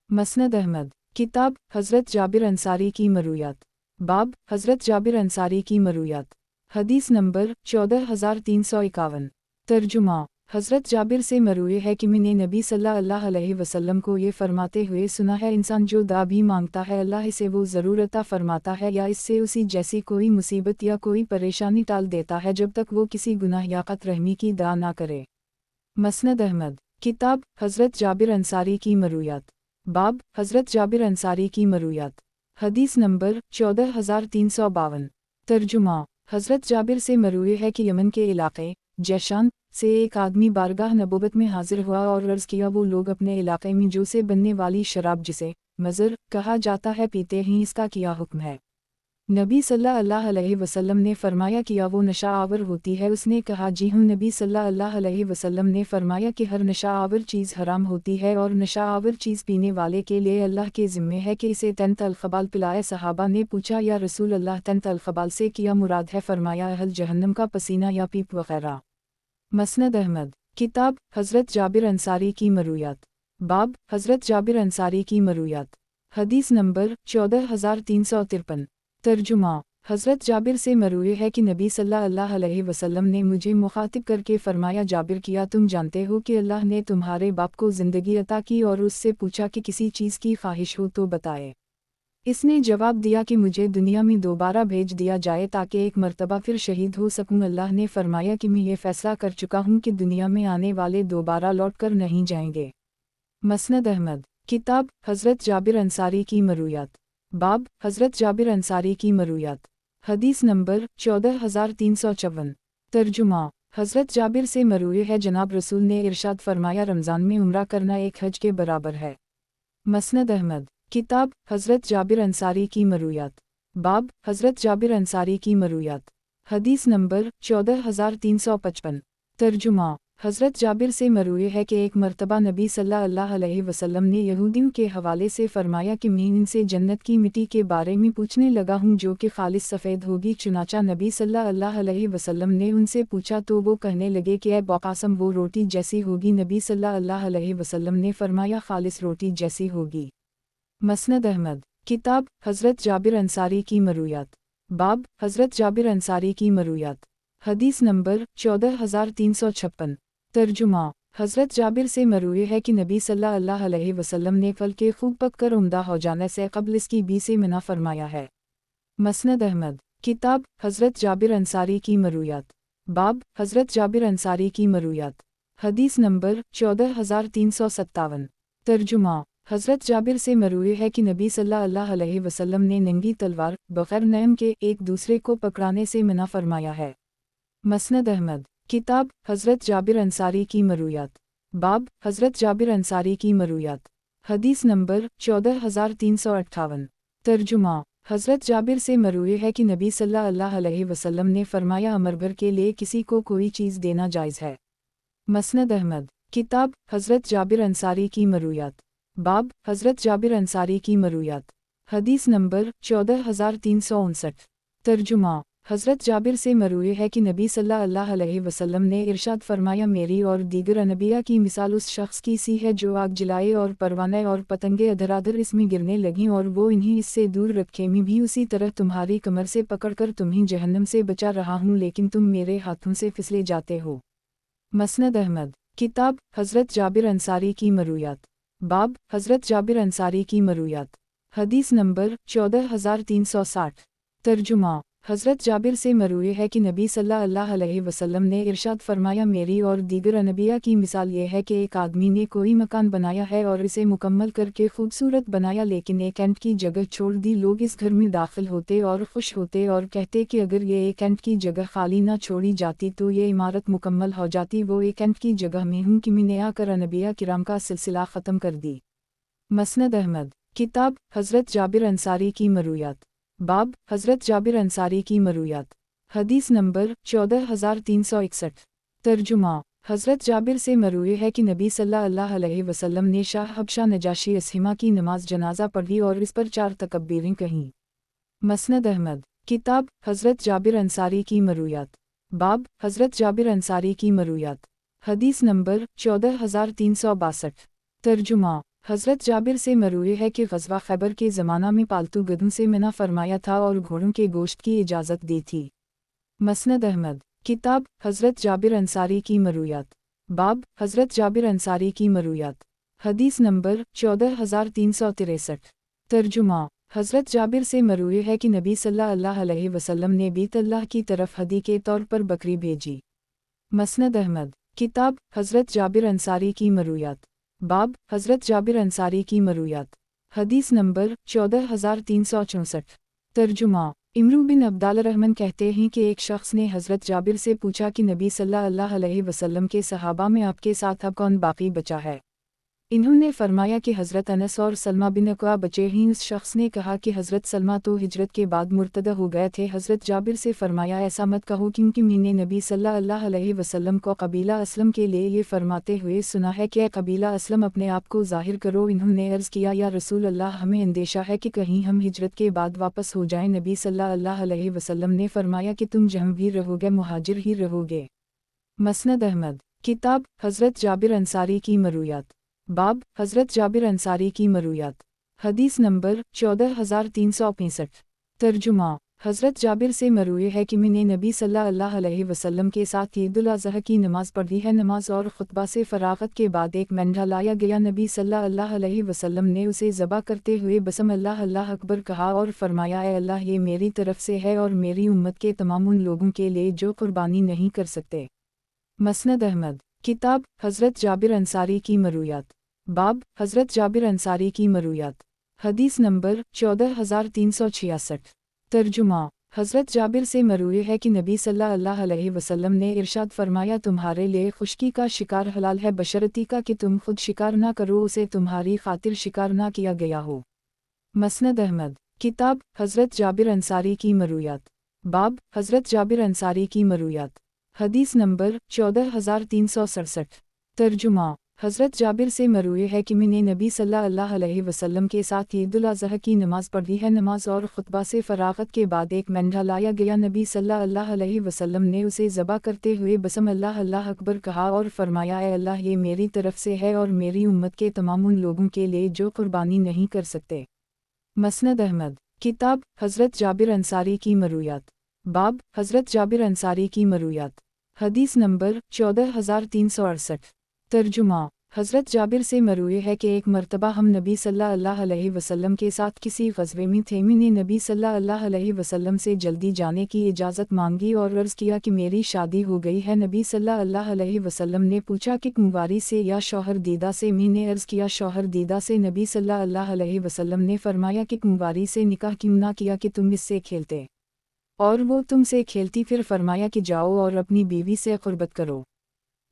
مسند احمد۔ کتاب حضرت جابر انصاری کی مرویات۔ باب حضرت جابر انصاری کی مرویات۔ حدیث نمبر 14351۔ ترجمہ۔ حضرت جابر سے مروی ہے کہ میں نے نبی صلی اللہ علیہ وسلم کو یہ فرماتے ہوئے سنا ہے، انسان جو دعا بھی مانگتا ہے اللہ اسے وہ ضرور عطا فرماتا ہے، یا اس سے اسی جیسی کوئی مصیبت یا کوئی پریشانی ٹال دیتا ہے، جب تک وہ کسی گناہ یا قط رحمی کی دعا نہ کرے۔ مسند احمد۔ کتاب حضرت جابر انصاری کی مرویات۔ باب حضرت جابر انصاری کی مرویات۔ حدیث نمبر 14352۔ ترجمہ۔ حضرت جابر سے مروی ہے کہ یمن کے علاقے جیشان سے ایک آدمی بارگاہ نبوت میں حاضر ہوا اور عرض کیا، وہ لوگ اپنے علاقے میں جو سے بننے والی شراب جسے مزر کہا جاتا ہے پیتے ہیں، اس کا کیا حکم ہے؟ نبی صلی اللہ علیہ وسلم نے فرمایا، کیا وہ نشہ آور ہوتی ہے؟ اس نے کہا، جی ہوں۔ نبی صلی اللہ علیہ وسلم نے فرمایا کہ ہر نشہ آور چیز حرام ہوتی ہے، اور نشہ آور چیز پینے والے کے لیے اللہ کے ذمے ہے کہ اسے تنت الخبال پلائے۔ صحابہ نے پوچھا، یا رسول اللہ، تنت الخبال سے کیا مراد ہے؟ فرمایا، اہل جہنم کا پسینہ یا پیپ وغیرہ۔ مسند احمد۔ کتاب حضرت جابر انصاری کی مرویات۔ باب حضرت جابر انصاری کی مرویات۔ حدیث نمبر 14353۔ ترجمہ۔ حضرت جابر سے مروی ہے کہ نبی صلی اللہ علیہ وسلم نے مجھے مخاطب کر کے فرمایا، جابر، کیا تم جانتے ہو کہ اللہ نے تمہارے باپ کو زندگی عطا کی؟ اور اس سے پوچھا کہ کسی چیز کی خواہش ہو تو بتائے۔ اس نے جواب دیا کہ مجھے دنیا میں دوبارہ بھیج دیا جائے تاکہ ایک مرتبہ پھر شہید ہو سکوں۔ اللہ نے فرمایا کہ میں یہ فیصلہ کر چکا ہوں کہ دنیا میں آنے والے دوبارہ لوٹ کر نہیں جائیں گے۔ مسند احمد۔ کتاب حضرت جابر انصاری کی مرویات۔ باب حضرت جابر انصاری کی مرویات۔ حدیث نمبر 14354۔ ترجمہ۔ حضرت جابر سے مروی ہے، جناب رسول نے ارشاد فرمایا، رمضان میں عمرہ کرنا ایک حج کے برابر ہے۔ مسند احمد۔ کتاب حضرت جابر انصاری کی مرویات۔ باب حضرت جابر انصاری کی مرویات۔ حدیث نمبر 14355۔ ترجمہ۔ حضرت جابر سے مروی ہے کہ ایک مرتبہ نبی صلی اللہ علیہ وسلم نے یہودیوں کے حوالے سے فرمایا کہ میں ان سے جنت کی مٹی کے بارے میں پوچھنے لگا ہوں جو کہ خالص سفید ہوگی، چنانچہ نبی صلی اللہ علیہ وسلم نے ان سے پوچھا تو وہ کہنے لگے کہ اے بقاسم وہ روٹی جیسی ہوگی؟ نبی صلی اللہ علیہ وسلم نے فرمایا، خالص روٹی جیسی ہوگی۔ मसनद अहमद। किताब हज़रत जाबिर अंसारी की मरूयात। बाब हज़रत जाबिर अंसारी की मरूयात। हदीस नंबर 14356। तर्जुमा। हज़रत जाबिर से मरूए है कि नबी सल्लल्लाहु अलैहि वसल्लम ने फल के खूब पक कर उम्दा हो जाने से क़ब्ल इसकी बी से मना फरमाया है। मसनद अहमद। किताब हज़रत जाबिर अंसारी की मरूयात। बाब हज़रत जाबिर अंसारी की मरूयात। हदीस नंबर 14357। तर्जुमा। हज़रत जाबिर से मरूए है कि नबी सल्लल्लाहु अलैहि वसल्लम ने नंगी तलवार बग़ैर नयम के एक दूसरे को पकड़ाने से मना फरमाया है। मसनद अहमद। किताब हज़रत जाबिर अंसारी की मरूयात। बाब हज़रत जाबिर अंसारी की मरूयात। हदीस नंबर 14358। तर्जुमा। हज़रत जाबिर से मरूए है कि नबी सल्लल्लाहु अलैहि वसल्लम ने फरमाया अमर भर के लिए किसी को कोई चीज़ देना जायज़ है। मसनद अहमद। किताब हज़रत जाबिर अंसारी की मरूयात। बाब हज़रत जाबिर अंसारी की मरूयात। हदीस नंबर 14359। तर्जुमा। हज़रत जाबिर से मरूए है कि नबी सल्लल्लाहु अलैहि वसल्लम ने इरशाद फरमाया मेरी और दीगर अनबिया की मिसाल उस शख्स की सी है जो आग जलाए और परवाने और पतंगे अधराधर इसमें गिरने लगीं और वो इन्हीं इससे दूर रखे। मैं भी उसी तरह तुम्हारी कमर से पकड़कर तुम्हें जहन्नम से बचा रहा हूँ लेकिन तुम मेरे हाथों से फिसले जाते हो। मसनद अहमद। किताब हज़रत जाबिर अंसारी की मरूयात। बाब हज़रत जाबिर अंसारी की मरूयात। हदीस नंबर 14360। तर्जुमा। हज़रत जाबिर से मरूए है कि नबी सल्लल्लाहु अलैहि वसल्लम ने इरशाद फरमाया मेरी और दीगर अनबिया की मिसाल ये है कि एक आदमी ने कोई मकान बनाया है और इसे मुकम्मल करके खूबसूरत बनाया लेकिन एक एंट की जगह छोड़ दी। लोग इस घर में दाखिल होते और खुश होते और कहते कि अगर ये एक एंट की जगह खाली ना छोड़ी जाती तो ये इमारत मुकम्मल हो जाती। वो एक एंट की जगह में हूँ कि मैंने आकर अनबिया किराम का सिलसिला ख़त्म कर दी। मसनद अहमद। किताब हज़रत जाबिर अंसारी की मरूयात। बाब हज़रत जाबिर अंसारी की मरूयात। हदीस नंबर 14361। तर्जुमा। हज़रत जाबिर से मरूए है कि नबी सल्लल्लाहु अलैहि वसल्लम ने शाह हबशा नजाशी असहिमा की नमाज जनाजा पढ़ी और इस पर 4 तकबीरें कहीं। मसनद अहमद। किताब हज़रत जाबिर अंसारी की मरूयात। बाब हज़रत जाबिर अंसारी की मरूयात। हदीस नंबर 14362। तर्जुमा। हज़रत जाबिर से मरूए है कि ग़ज़वा खैबर के ज़माना में पालतू गधों से मना फरमाया था और घोड़ों के गोश्त की इजाज़त दी थी। मसनद अहमद। किताब हज़रत जाबिर अंसारी की मरूयात। बाब हज़रत जाबिर अंसारी की मरूयात। हदीस नंबर 14363। तर्जुमा। हज़रत जाबिर से मरूए है कि नबी सल्लल्लाहु अलैहि वसल्लम ने बीत अल्लाह की तरफ हदी के तौर पर बकरी भेजी। मसनद अहमद। किताब हज़रत जाबिर अंसारी की मरूयात। बाब हज़रत जाबिर अंसारी की मरूयात। हदीस नंबर 14364। तर्जुमा। इमरू बिन अब्दाल रहमान कहते हैं कि एक शख्स ने हज़रत जाबिर से पूछा कि नबी सल्लल्लाहु अलैहि वसल्लम के सहाबा में आपके साथ अब कौन बाकी बचा है। इन्होंने फरमाया कि हज़रत अनस और सलमा बिन अक़वा बचे हैं। उस शख्स ने कहा कि हज़रत सलमा तो हिजरत के बाद मुर्तदा हो गए थे। हज़रत जाबिर से फरमाया ऐसा मत कहो क्योंकि मैंने नबी सल्लल्लाहु अलैहि वसल्लम को कबीला असलम के लिए ये फरमाते हुए सुना है कि कबीला असलम अपने आप को ज़ाहिर करो। इन्होंने अर्ज़ किया या रसूल अल्लाह हमें अंदेशा है कि कहीं हम हिजरत के बाद वापस हो जाएं। नबी सल्लल्लाहु अलैहि वसल्लम ने फरमाया कि तुम जहाँ भी रहोगे मुहाजिर ही रहोगे। मसनद अहमद। किताब हज़रत जाबिर अंसारी की मरूयात। बाब हज़रत जाबिर अंसारी की मरूयात। हदीस नंबर 14365। तर्जुमा। हज़रत जाबिर से मरूए है कि मैंने नबी सल्लल्लाहु अलैहि वसल्लम के साथ ईद-उल अज़हा की नमाज़ पढ़ी है। नमाज और खुतबा से फ़राग़त के बाद एक मेंढा लाया गया। नबी सल्लल्लाहु अलैहि वसल्लम ने उसे ज़बह करते हुए बसम अल्लाह अल्लाह अकबर कहा और फरमाया ऐ अल्लाह ये मेरी तरफ से है और मेरी उम्मत के तमाम उन लोगों के लिए जो कुर्बानी नहीं कर सकते। मसनद अहमद। किताब हज़रत जाबिर अंसारी की मरूयात। बाब हज़रत जाबिर अंसारी की मरूयात। हदीस नंबर 14366। तर्जुमा। हज़रत जाबिर से मरूए है कि नबी सल्लल्लाहु अलैहि वसल्लम ने इरशाद फरमाया तुम्हारे लिए खुश्की का शिकार हलाल है बशर्ती का कि तुम खुद शिकार ना करो उसे तुम्हारी खातिर शिकार ना किया गया हो। मसनद अहमद। किताब हज़रत जाबिर अंसारी की मरूयात। बाब हज़रत जाबिर अंसारी की मरूयात। हदीस नंबर 14367। तर्जुमा। हज़रत जाबिर से मरूए है कि मैंने नबी सल्लल्लाहु अलैहि वसल्लम के साथ ईद उल अज़हा की नमाज़ पढ़ी है। नमाज और खुतबा से फ़राग़त के बाद एक मेंढा लाया गया। नबी सल्लल्लाहु अलैहि वसल्लम ने उसे ज़बह करते हुए बसम अल्लाह अल्लाह अकबर कहा और फरमाया, ए अल्लाह, ये मेरी तरफ से है और मेरी उम्मत के तमाम उन लोगों के लिए जो कुर्बानी नहीं कर सकते। मसनद अहमद। किताब हज़रत जाबिर अंसारी की मरूयात। बाब हज़रत जाबिर अंसारी की मरूयात। हदीस नंबर 14368। तर्जुमा। हज़रत जाबिर से मरूए है कि एक मरतबा हम नबी सल्लल्लाहु अलैहि वसल्लम के साथ किसी ग़ज़वे में थे। मैंने नबी सल्लल्लाहु अलैहि वसल्लम से जल्दी जाने की इजाज़त मांगी और अर्ज़ किया कि मेरी शादी हो गई है। नबी सल्लल्लाहु अलैहि वसल्लम ने पूछा कि कुंवारी से या शौहर दीदा से। मैंने अर्ज़ किया शौहर दीदा से। नबी सल्लल्लाहु अलैहि वसल्लम ने फरमाया कि कुंवारी से निकाह क्यों ना किया कि तुम इससे खेलते और वो तुमसे खेलती। फिर फरमाया कि जाओ और अपनी बीवी से क़ुर्बत करो।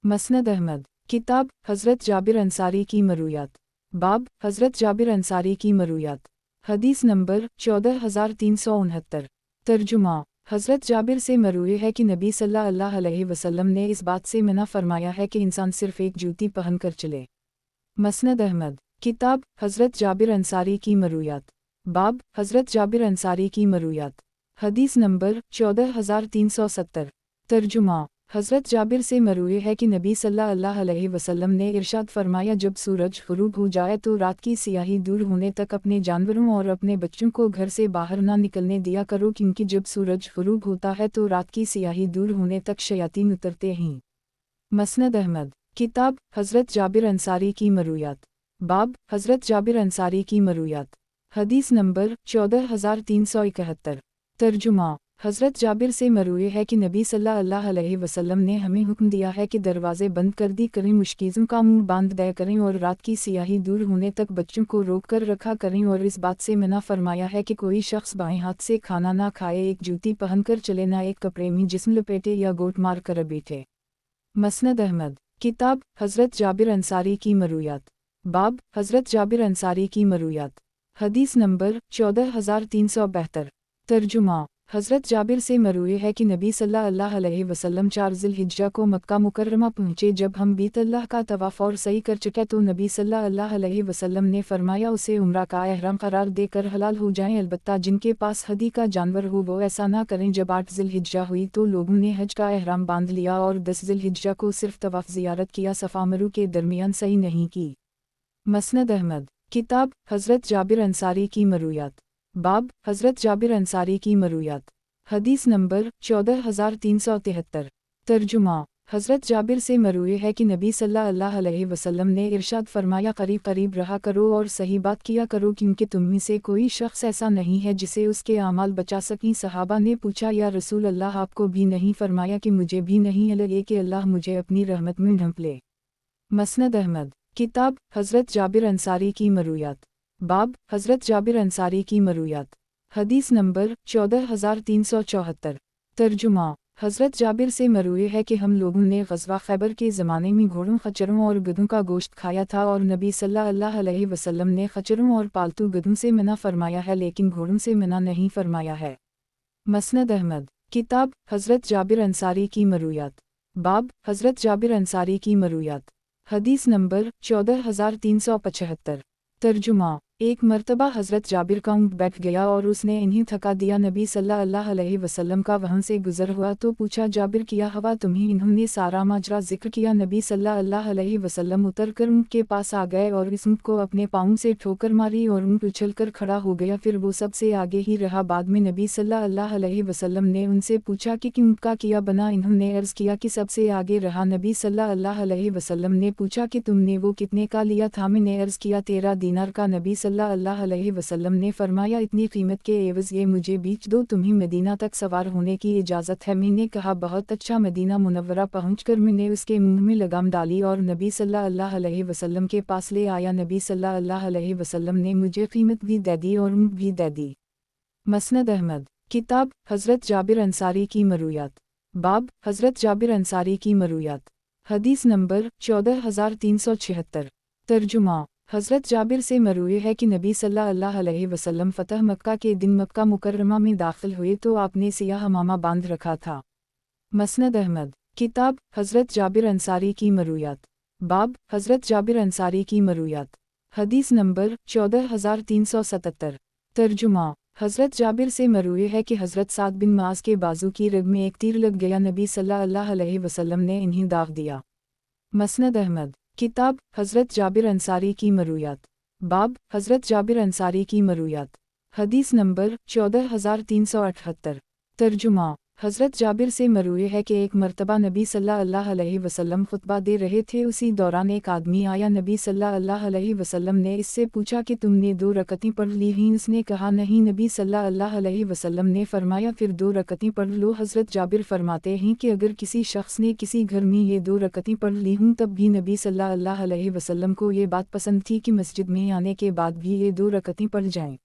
मसनद अहमद। किताब हज़रत जाबिर अंसारी की मरूयात। बाब हज़रत जाबिर अंसारी की मरूयात। हदीस नंबर 14369। तर्जुमा। हज़रत जाबिर से मरूए है कि नबी सल्लल्लाहु अलैहि वसल्लम ने इस बात से मना फरमाया है कि इंसान सिर्फ़ एक जूती पहन कर चले। मसनद अहमद। किताब हज़रत जाबिर अंसारी की मरूयात। बाब हज़रत जाबिर अंसारी की मरूयात। हदीस नंबर 14370। तर्जुमा। हज़रत जाबिर से मरूए है कि नबी सल्लल्लाहु अलैहि वसल्लम ने इरशाद फरमाया, जब सूरज ग़ुरूब हो जाए तो रात की सियाही दूर होने तक अपने जानवरों और अपने बच्चों को घर से बाहर ना निकलने दिया करो, क्योंकि जब सूरज ग़ुरूब होता है तो रात की सियाही दूर होने तक शयातीन उतरते हैं। मसनद अहमद। किताब हज़रत जाबिर अंसारी की मरूयात। बाब हज़रत जाबिर अंसारी की मरूयात। हदीस नंबर 14371। तर्जुमा। हज़रत जाबिर से मरूए है कि नबी सल्लल्लाहु अलैहि वसल्लम ने हमें हुक्म दिया है कि दरवाज़े बंद कर दी करें, मुश्किज़ों का मुंह बांध दिया करें और रात की सियाही दूर होने तक बच्चों को रोक कर रखा करें, और इस बात से मना फरमाया है कि कोई शख्स बाएं हाथ से खाना ना खाए, एक जूती पहनकर चले, ना एक कपड़े में जिस्म लपेटे या गोट मार कर बैठे। मसनद अहमद। किताब हज़रत जाबिर अंसारी की मरूयात। बाब हज़रत जाबिर अंसारी की मरूयात। हदीस नंबर 14372। तर्जुमा। हज़रत जाबिर से मरूए है कि नबी सल्लल्लाहु अलैहि वसल्लम 4 ज़िलहिज्जा को मक्का मुकर्रमा पहुँचे। जब हम बीतल्लाह का तवाफ़ और सही कर चुके तो नबी सल्लल्लाहु अलैहि वसल्लम ने फरमाया, उसे उम्रा का एहराम करार देकर हलाल हो जाएं, अलबत्ता जिनके पास हदी का जानवर हो वो ऐसा ना करें। जब 8 ज़िलहिज्जा हुई तो लोगों ने हज का एहराम बांध लिया और 10 ज़िलहिज्जा को सिर्फ तवाफ़ ज़ियारत किया, सफ़ा मरू के दरमियान सही नहीं की। मसनद अहमद। किताब हज़रत जाबिर अंसारी की मरूयात। बाब हज़रत जाबिर अंसारी की मरूयात। हदीस नंबर 14373। तर्जुमा। हज़रत जाबिर से मरूए है कि नबी सल्लल्लाहु अलैहि वसल्लम ने इरशाद फरमाया, करीब करीब रहा करो और सही बात किया करो, क्योंकि तुम में से कोई शख्स ऐसा नहीं है जिसे उसके आमाल बचा सकें। सहाबा ने पूछा, या रसूल अल्लाह, आपको भी नहीं? फरमाया कि मुझे भी नहीं, लगे कि अल्लाह मुझे अपनी रहमत में ढंप ले। मसनद अहमद। किताब हज़रत जाबिर अंसारी की मरूयात। बाब हज़रत जाबिर अंसारी की मरूयात। हदीस नंबर 14374। तर्जुमा। हज़रत जाबिर से मरूए है कि हम लोगों ने ग़ज़वा खैबर के ज़माने में घोड़ों, खच्चरों और गधों का गोश्त खाया था, और नबी सल्लल्लाहु अलैहि वसल्लम ने खच्चरों और पालतू गधों से मना फरमाया है, लेकिन घोड़ों से मना नहीं फरमाया है। मसनद अहमद। किताब हज़रत जाबिर अंसारी की मरूयात। बाब हज़रत जाबिर अंसारी की मरूयात। हदीस नंबर 14375। तर्जुमा। एक मरतबा हज़रत जाबिर का ऊँट बैठ गया और उसने इन्हें थका दिया। नबी सल्लल्लाहु अलैहि वसल्लम का वहाँ से गुज़र हुआ तो पूछा, जाबिर किया हवा तुम्हें? इन्होंने सारा माजरा ज़िक्र किया। नबी सल्लल्लाहु अलैहि वसल्लम उतर कर ऊँट के पास आ गए और इस ऊँट को अपने पाँव से ठोकर मारी और ऊँट उछल कर खड़ा हो गया, फिर वो सबसे आगे ही रहा। बाद में नबी सल्लल्लाहु अलैहि वसल्लम ने उनसे पूछा कि ऊँट का किया बना? इन्होंने अर्ज़ किया कि सबसे आगे रहा। नबी सल्लल्लाहु अलैहि वसल्लम ने पूछा कि तुमने वो कितने का लिया था? मैंने अर्ज़ किया 13 दीनार का। नबी सल्लल्लाहु अलैहि वसल्लम ने फरमाया, इतनी कीमत के एवज़ ये मुझे बेच दो, तुम्हें मदीना तक सवार होने की इजाज़त है। मैंने कहा बहुत अच्छा। मदीना मुनव्वरा पहुंचकर मैंने उसके मुंह में लगाम डाली और नबी सल्लल्लाहु अलैहि वसल्लम के पास ले आया। नबी सल्लल्लाहु अलैहि वसल्लम ने मुझे कीमत भी दे दी और ऊँट भी दे दी। मसनद अहमद। किताब हज़रत जाबिर अंसारी की मरूयात। बाब हज़रत जाबिर अंसारी की मरूयात। हदीस नंबर 14376। तर्जुमा। हज़रत जाबिर से मरूए है कि नबी सल्लल्लाहु अलैहि वसल्लम फ़तह मक्का के दिन मक्का मुकर्रमा में दाखिल हुए तो आपने सियाह हमामा बांध रखा था। मसनद अहमद। किताब हज़रत जाबिर अंसारी की मरूयात। बाब हज़रत जाबिर अंसारी की मरूयात। हदीस नंबर 14377। तर्जुमा हज़रत जाबिर से मरूए है कि हज़रत साद बिन मास के बाजू की रग में एक तीर लग गया, नबी सल्लल्लाहु अलैहि वसल्लम ने इन्हें दाग दिया। मसनद अहमद किताब हज़रत जाबिर अंसारी की मरूयात। बाब हज़रत जाबिर अंसारी की मरूयात। हदीस नंबर 14378। तर्जुमा हज़रत जाबिर से मरूए है कि एक मर्तबा नबी सल्लल्लाहु अलैहि वसल्लम खुतबा दे रहे थे, उसी दौरान एक आदमी आया। नबी सल्लल्लाहु अलैहि वसल्लम ने इससे पूछा कि तुमने 2 रकअतें पढ़ ली हैं? उसने कहा नहीं। नबी सल्लल्लाहु अलैहि वसल्लम ने फरमाया फिर 2 रकअतें पढ़ लो। हज़रत जाबिर फरमाते हैं कि अगर किसी शख्स ने किसी घर में ये 2 रकअतें पढ़ ली हूँ तब भी नबी सल्लल्लाहु अलैहि वसल्लम को ये बात पसंद थी कि मस्जिद में आने के बाद भी ये 2 रकअतें पढ़ जाएं।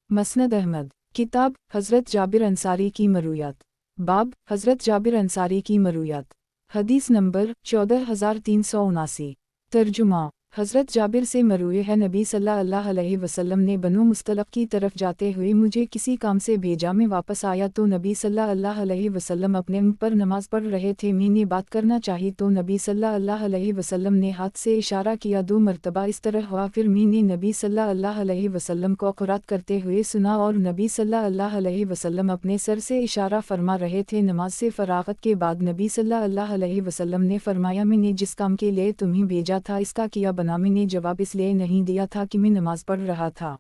मसनद अहमद किताब हज़रत जाबिर अंसारी की मरूयात। बाब हज़रत जाबिर अंसारी की मरूयात। हदीस नंबर 14379। तर्जुमा हज़रत जाबिर से मरूए है, नबी सल्लल्लाहु अलैहि वसल्लम ने बनु मुस्तलक़ की तरफ जाते हुए मुझे किसी काम से भेजा। मैं वापस आया तो नबी सल्लल्लाहु अलैहि वसल्लम अपने मुंह पर नमाज पढ़ रहे थे। मैंने बात करना चाही तो नबी सल्लल्लाहु अलैहि वसल्लम ने हाथ से इशारा किया। 2 मरतबा इस तरह हुआ, फिर मैंने नबी सल्लल्लाहु अलैहि वसल्लम को क़ुरात करते हुए सुना और नबी सल्लल्लाहु अलैहि वसल्लम अपने सर से इशारा फरमा रहे थे। नमाज से फ़राग़त के बाद नबी सल्लल्लाहु अलैहि वसल्लम ने फरमाया मैंने जिस काम के लिए तुम्हें भेजा था इसका किया बना। मैंने जवाब इसलिए नहीं दिया था कि मैं नमाज पढ़ रहा था।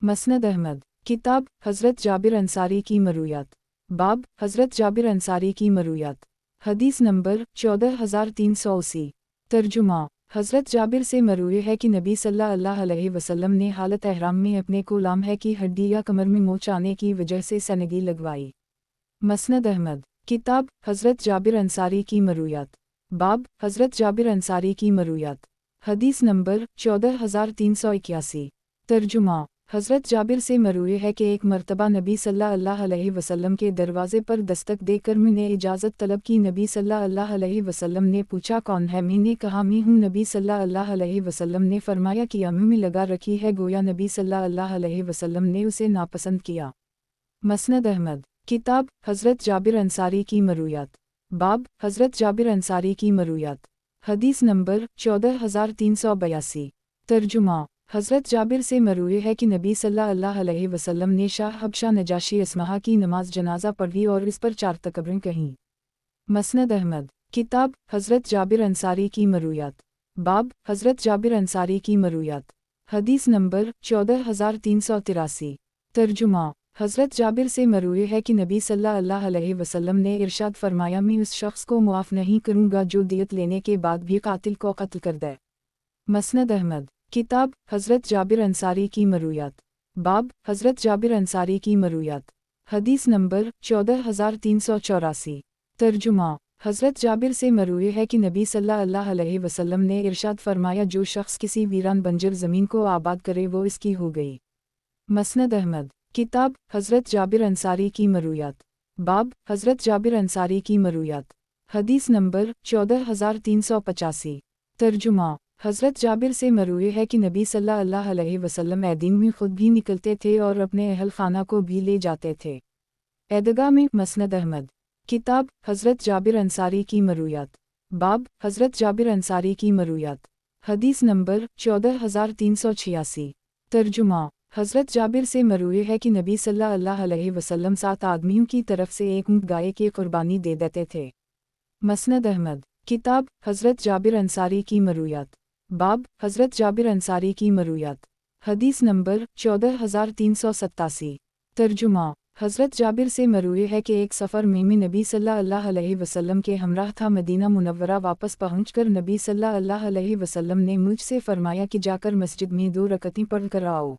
मसनद अहमद किताब हज़रत जाबिर अंसारी की मरूयात। बाब हज़रत जाबिर अंसारी की मरूयात। हदीस नंबर 14380। तर्जुमा हज़रत जाबिर से मरूए है कि नबी सल्लल्लाहु अलैहि वसल्लम ने हालत एहराम में अपने गुलाम है की हड्डी या कमर में मोच आने की वजह से सनगी लगवाई। मसनद अहमद किताब हज़रत जाबिर अंसारी की मरूयात। बाब हज़रत जाबिर अंसारी की मरूयात। हदीस नंबर 14381। तर्जुमा हज़रत जाबिर से मरूए है कि एक मर्तबा नबी सल्लल्लाहु अलैहि वसल्लम के दरवाज़े पर दस्तक देकर मैंने इजाज़त तलब की। नबी सल्लल्लाहु अलैहि वसल्लम ने पूछा कौन है? मैंने कहा मैं हूँ। नबी सल्लल्लाहु अलैहि वसल्लम ने फरमाया कि मुँह में लगा रखी है। गोया नबी सल्लल्लाहु अलैहि वसल्लम ने उसे नापसंद किया। मसनद अहमद किताब हज़रत जाबिर अंसारी की मरूयात। बाब हज़रत जाबिर अंसारी की मरूयात। हदीस नंबर 14382। तर्जुमा हज़रत जाबिर से मरूए है कि नबी सल्लल्लाहु अलैहि वसल्लम ने शाह हबशा नजाशी अस्महा की नमाज जनाजा पढ़ी और इस पर 4 तकबीरें कहीं। मसनद अहमद किताब हज़रत जाबिर अंसारी की मरूयात। बाब हज़रत जाबिर अंसारी की मरूयात। हदीस नंबर 14383। तर्जुमा हज़रत जाबिर से मरूए है कि नबी सल्लल्लाहु अलैहि वसल्लम ने इरशाद फरमाया मैं उस शख्स को मुआफ़ नहीं करूँगा जो दियत लेने के बाद भी कातिल को कत्ल कर दे। मसनद अहमद किताब हज़रत जाबिर अंसारी की मरूयात। बाब हज़रत जाबिर अंसारी की मरूयात। हदीस नंबर 14384। तर्जुमा हज़रत जाबिर से मरूए है कि नबी सल्लल्लाहु अलैहि वसल्लम ने इरशाद फरमाया जो शख्स किसी वीरान बंजर ज़मीन को आबाद करे वो इसकी हो गई। मसनद अहमद किताब हज़रत जाबिर अंसारी की मरूयात। बाब हज़रत जाबिर अंसारी की मरूयात। हदीस नंबर 14385। तर्जुमा हज़रत जाबिर से मरूए है कि नबी सल्लल्लाहु अलैहि वसल्लम ऐदीन में खुद भी निकलते थे और अपने अहल खाना को भी ले जाते थे ऐदगाह में। मसनद अहमद किताब हज़रत जाबिर अंसारी की मरूयात। बाब हज़रत जाबिर अंसारी की मरूयात। हदीस नंबर 14386। तर्जुमा हज़रत जाबिर से मरूए है कि नबी सल्लल्लाहु अलैहि वसल्लम 7 आदमियों की तरफ से एक ऊँट गाय की कुर्बानी दे देते थे। मसनद अहमद किताब हज़रत जाबिर अंसारी की मरूयात। बाब हज़रत जाबिर अंसारी की मरूयात। हदीस नंबर 14387। तर्जुमा हज़रत जाबिर से मरूए है कि एक सफ़र में मैं नबी सल्लल्लाहु अलैहि वसल्लम के हमराह था। मदीना मुनव्वरा वापस पहुंचकर नबी सल्लल्लाहु अलैहि वसल्लम ने मुझसे फरमाया कि जाकर मस्जिद में 2 रकअतें पढ़ कर आओ।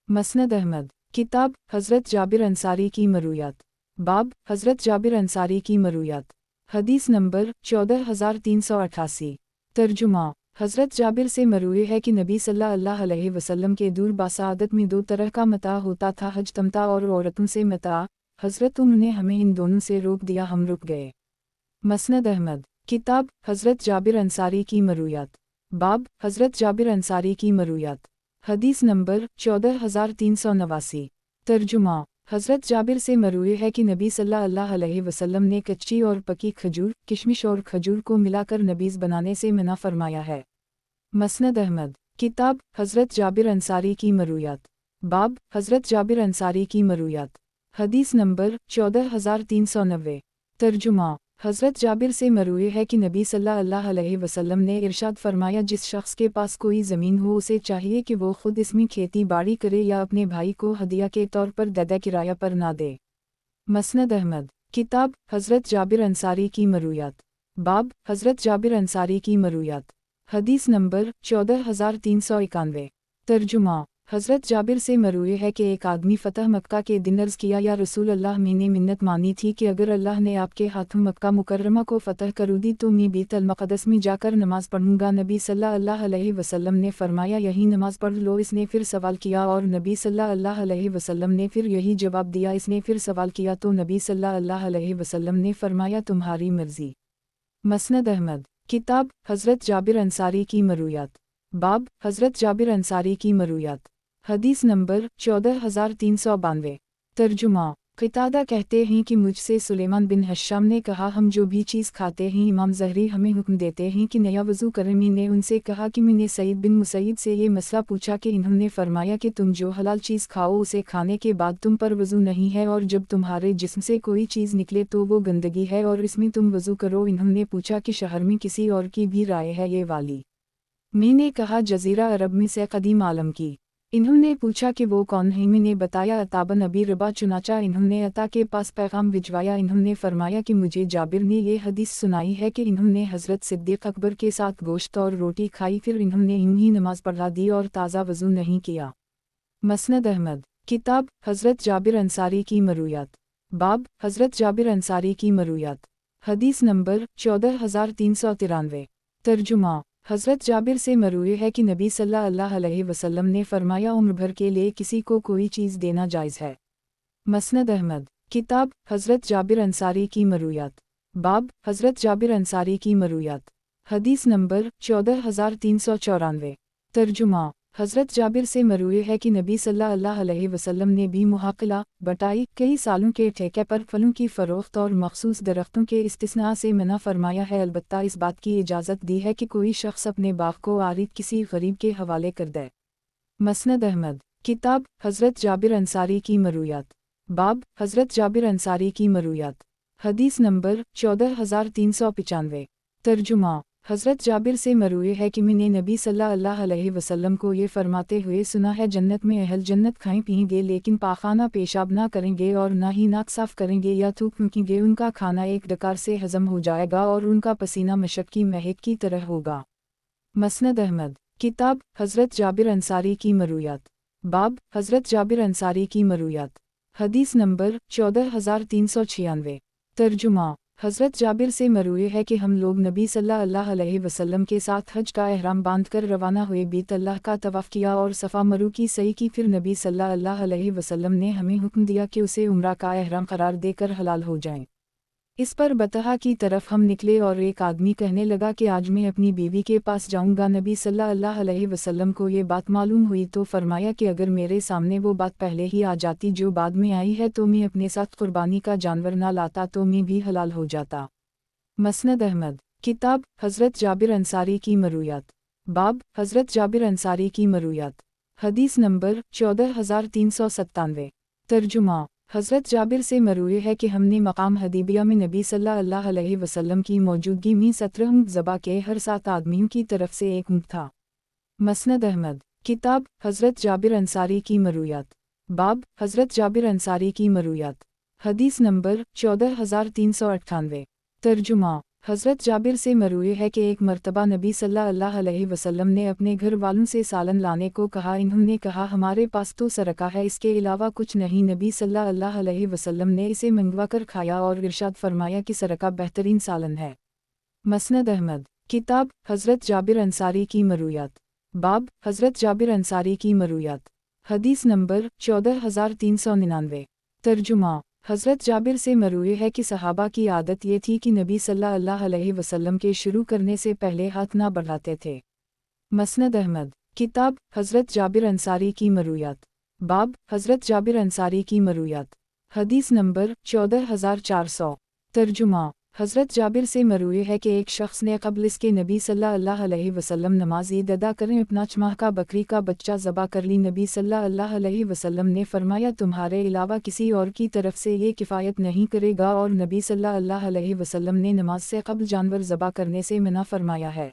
मसनद अहमद किताब हज़रत जाबिर अंसारी की मरूयात। बाब हज़रत जाबिर अंसारी की मरूयात। हदीस नंबर 14388। तर्जुमा हज़रत जाबिर से मरूए है कि नबी सल्लल्लाहु अलैहि वसल्लम के दूर बासादत में 2 तरह का मता होता था, हज तमता और औरतों से मता। हज़रत उन्होंने हमें इन दोनों से रोक दिया, हम रुक गए। मसनद अहमद किताब हज़रत जाबिर अंसारी की मरूयात। बाब हज़रत जाबिर अंसारी की मरूयात। हदीस नंबर 14389। तर्जुमा हज़रत जाबिर से मरूए है कि नबी सल्लल्लाहु अलैहि वसल्लम ने कच्ची और पकी खजूर, किशमिश और खजूर को मिलाकर नबीज़ बनाने से मना फरमाया है। मसनद अहमद। किताब हज़रत जाबिर अंसारी की मरूयात। बाब हज़रत जाबिर अंसारी की मरूयात। हदीस नंबर 14390। तर्जुमा हज़रत जाबिर से मरूए है कि नबी सल्लल्लाहु अलैहि वसल्लम ने इरशाद फरमाया, जिस शख्स के पास कोई ज़मीन हो उसे चाहिए कि वो खुद इसमें खेती बाड़ी करे या अपने भाई को हदिया के तौर पर दे, किराया पर ना दे। मसनद अहमद। किताब हज़रत जाबिर अंसारी की मरूयात। बाब हज़रत जाबिर अंसारी की मरूयात। हदीस नंबर 14391। तर्जुमा हज़रत जाबिर से मरूए है कि एक आदमी फ़तह मक्का के दिन अर्ज़ किया, या रसूल अल्लाह, मैंने मिन्नत मानी थी कि अगर अल्लाह ने आपके हाथों मक्का मुकर्रमा को फ़तह कर दी तो मैं बैतुल मक़दस में जाकर नमाज़ पढ़ूंगा। नबी सल्लल्लाहु अलैहि वसल्लम ने फरमाया, यही नमाज़ पढ़ लो। इसने फिर सवाल किया और नबी सल्लल्लाहु अलैहि वसल्लम ने फिर यही जवाब दिया। इसने फिर सवाल किया तो नबी सल्लल्लाहु अलैहि वसल्लम ने फरमाया, तुम्हारी मर्ज़ी। मसनद अहमद। किताब हज़रत जाबिर अंसारी की मरूयात। बाब हज़रत जाबिर अंसारी की मरूयात। हदीस नंबर 14392। तर्जुमा क़तादा कहते हैं कि मुझसे सुलेमान बिन हश्शाम ने कहा, हम जो भी चीज़ खाते हैं इमाम ज़हरी हमें हुक्म देते हैं कि नया वज़ू करें। मैंने उनसे कहा कि मैंने सईद बिन मुसैयब से ये मसला पूछा कि इन्होंने फरमाया कि तुम जो हलाल चीज़ खाओ उसे खाने के बाद तुम पर वज़ू नहीं है, और जब तुम्हारे जिस्म से कोई चीज़ निकले तो वो गंदगी है और इसमें तुम वज़ू करो। इन्होंने पूछा कि शहर में किसी और की भी राय है ये वाली? मैंने कहा, जज़ीरा अरब में से कदीम आलम की। इन्होंने पूछा कि वो कौन है? मैंने बताया, अता बिन अबी रबा। चुनाचा इन्होंने अता के पास पैगाम भिजवाया। इन्होंने फरमाया कि मुझे जाबिर ने ये हदीस सुनाई है कि इन्होंने हज़रत सिद्दीक़ अकबर के साथ गोश्त और रोटी खाई, फिर इन्होंने यूं ही नमाज पढ़ा दी और ताज़ा वज़ू नहीं किया। मसनद अहमद। किताब हज़रत जाबिर अंसारी की मरूयात। बाब हज़रत जाबिर अंसारी की मरूयात। हदीस नंबर 14393। तर्जुमा हज़रत जाबिर से मरूए है कि नबी सल्लल्लाहु अलैहि वसल्लम ने फरमाया, उम्र भर के लिए किसी को कोई चीज़ देना जायज़ है। मसनद अहमद। किताब हज़रत जाबिर अंसारी की मरूयात। बाब हज़रत जाबिर अंसारी की मरूयात। हदीस नंबर 14394। तर्जुमा हज़रत जाबिर से मरूए है कि नबी सल्लल्लाहु अलैहि वसल्लम ने भी मुहाक़ला, बटाई, कई सालों के ठेके पर फलों की फ़रोख्त और मखसूस दरख्तों के इस्तिस्ना से मना फरमाया है। अलबत्ता इस बात की इजाज़त दी है कि कोई शख्स अपने बाग को आरिद किसी गरीब के हवाले कर दे। मसनद अहमद। किताब हज़रत जाबिर अंसारी की मरूयात। बाब हज़रत जाबिर अंसारी की मरूयात। हदीस नंबर 14395। तर्जुमा हज़रत जाबिर से मरूए है कि मैंने नबी सल्लल्लाहु अलैहि वसल्लम को ये फरमाते हुए सुना है, जन्नत में अहल जन्नत खाएं पिएंगे लेकिन पाखाना पेशाब ना करेंगे और ना ही नाक साफ करेंगे या थूक फूकेंगे। उनका खाना एक डकार से हज़म हो जाएगा और उनका पसीना मशक की महक की तरह होगा। मसनद अहमद। किताब हज़रत जाबिर अंसारी की मरूयात। बाब हज़रत जाबिर अंसारी की मरूयात। हदीस नंबर 14396। तर्जुमा हज़रत जाबिर से मरूए है कि हम लोग नबी सल्लल्लाहु अलैहि वसल्लम के साथ हज का एहराम बांधकर रवाना हुए, बैतुल्लाह का तवाफ़ किया और सफ़ा मरू की सई की। फिर नबी सल्लल्लाहु अलैहि वसल्लम ने हमें हुक्म दिया कि उसे उम्रा का एहराम करार देकर हलाल हो जाएं। इस पर बतहा की तरफ हम निकले और एक आदमी कहने लगा कि आज मैं अपनी बीवी के पास जाऊंगा। नबी सल्लल्लाहु अलैहि वसल्लम को ये बात मालूम हुई तो फरमाया कि अगर मेरे सामने वो बात पहले ही आ जाती जो बाद में आई है तो मैं अपने साथ कुर्बानी का जानवर ना लाता तो मैं भी हलाल हो जाता। मसनद अहमद। किताब हज़रत जाबिर अंसारी की मरूयात। बाब हज़रत जाबिर अंसारी की मरूयात। हदीस नंबर 14397। तर्जुमा हज़रत जाबिर से मरूए है कि हमने मकाम हदीबिया में नबी सल्लल्लाहु अलैहि वसल्लम की मौजूदगी में 17 ऊँट ज़बा के, हर 7 आदमियों की तरफ से एक ऊँट था। मसनद अहमद। किताब हज़रत जाबिर अंसारी की मरूयात। बाब हज़रत जाबिर अंसारी की मरूयात। हदीस नंबर 14398। तर्जुमा हज़रत जाबिर से मरूए है कि एक मर्तबा नबी सल्लल्लाहु अलैहि वसल्लम ने अपने घर वालों से सालन लाने को कहा। इन्होंने कहा, हमारे पास तो सरका है, इसके अलावा कुछ नहीं। नबी सल्लल्लाहु अलैहि वसल्लम ने इसे मंगवा कर खाया और इरशाद फरमाया कि सरका बेहतरीन सालन है। मसनद अहमद। किताब हज़रत जाबिर अंसारी की मरूयात। बाब हज़रत जाबिर अंसारी की मरूयात। हदीस नंबर 14399। तर्जुमा हज़रत जाबिर से मरूए है कि सहाबा की आदत ये थी कि नबी सल्लल्लाहु अलैहि वसल्लम के शुरू करने से पहले हाथ ना बढ़ाते थे। मसनद अहमद। किताब हज़रत जाबिर अंसारी की मरूयात। बाब हज़रत जाबिर अंसारी की मरूयात। حدیث نمبر 14400۔ ترجمہ: حضرت جابر سے مروی ہے کہ ایک شخص نے قبل اس کے نبی صلی اللہ علیہ وسلم نماز عید ادا کریں اپنا 6 ماہ کا بکری کا بچہ ذبح کر لی۔ نبی صلی اللہ علیہ وسلم نے فرمایا تمہارے علاوہ کسی اور کی طرف سے یہ کفایت نہیں کرے گا، اور نبی صلی اللہ علیہ وسلم نے نماز سے قبل جانور ذبح کرنے سے منع فرمایا ہے۔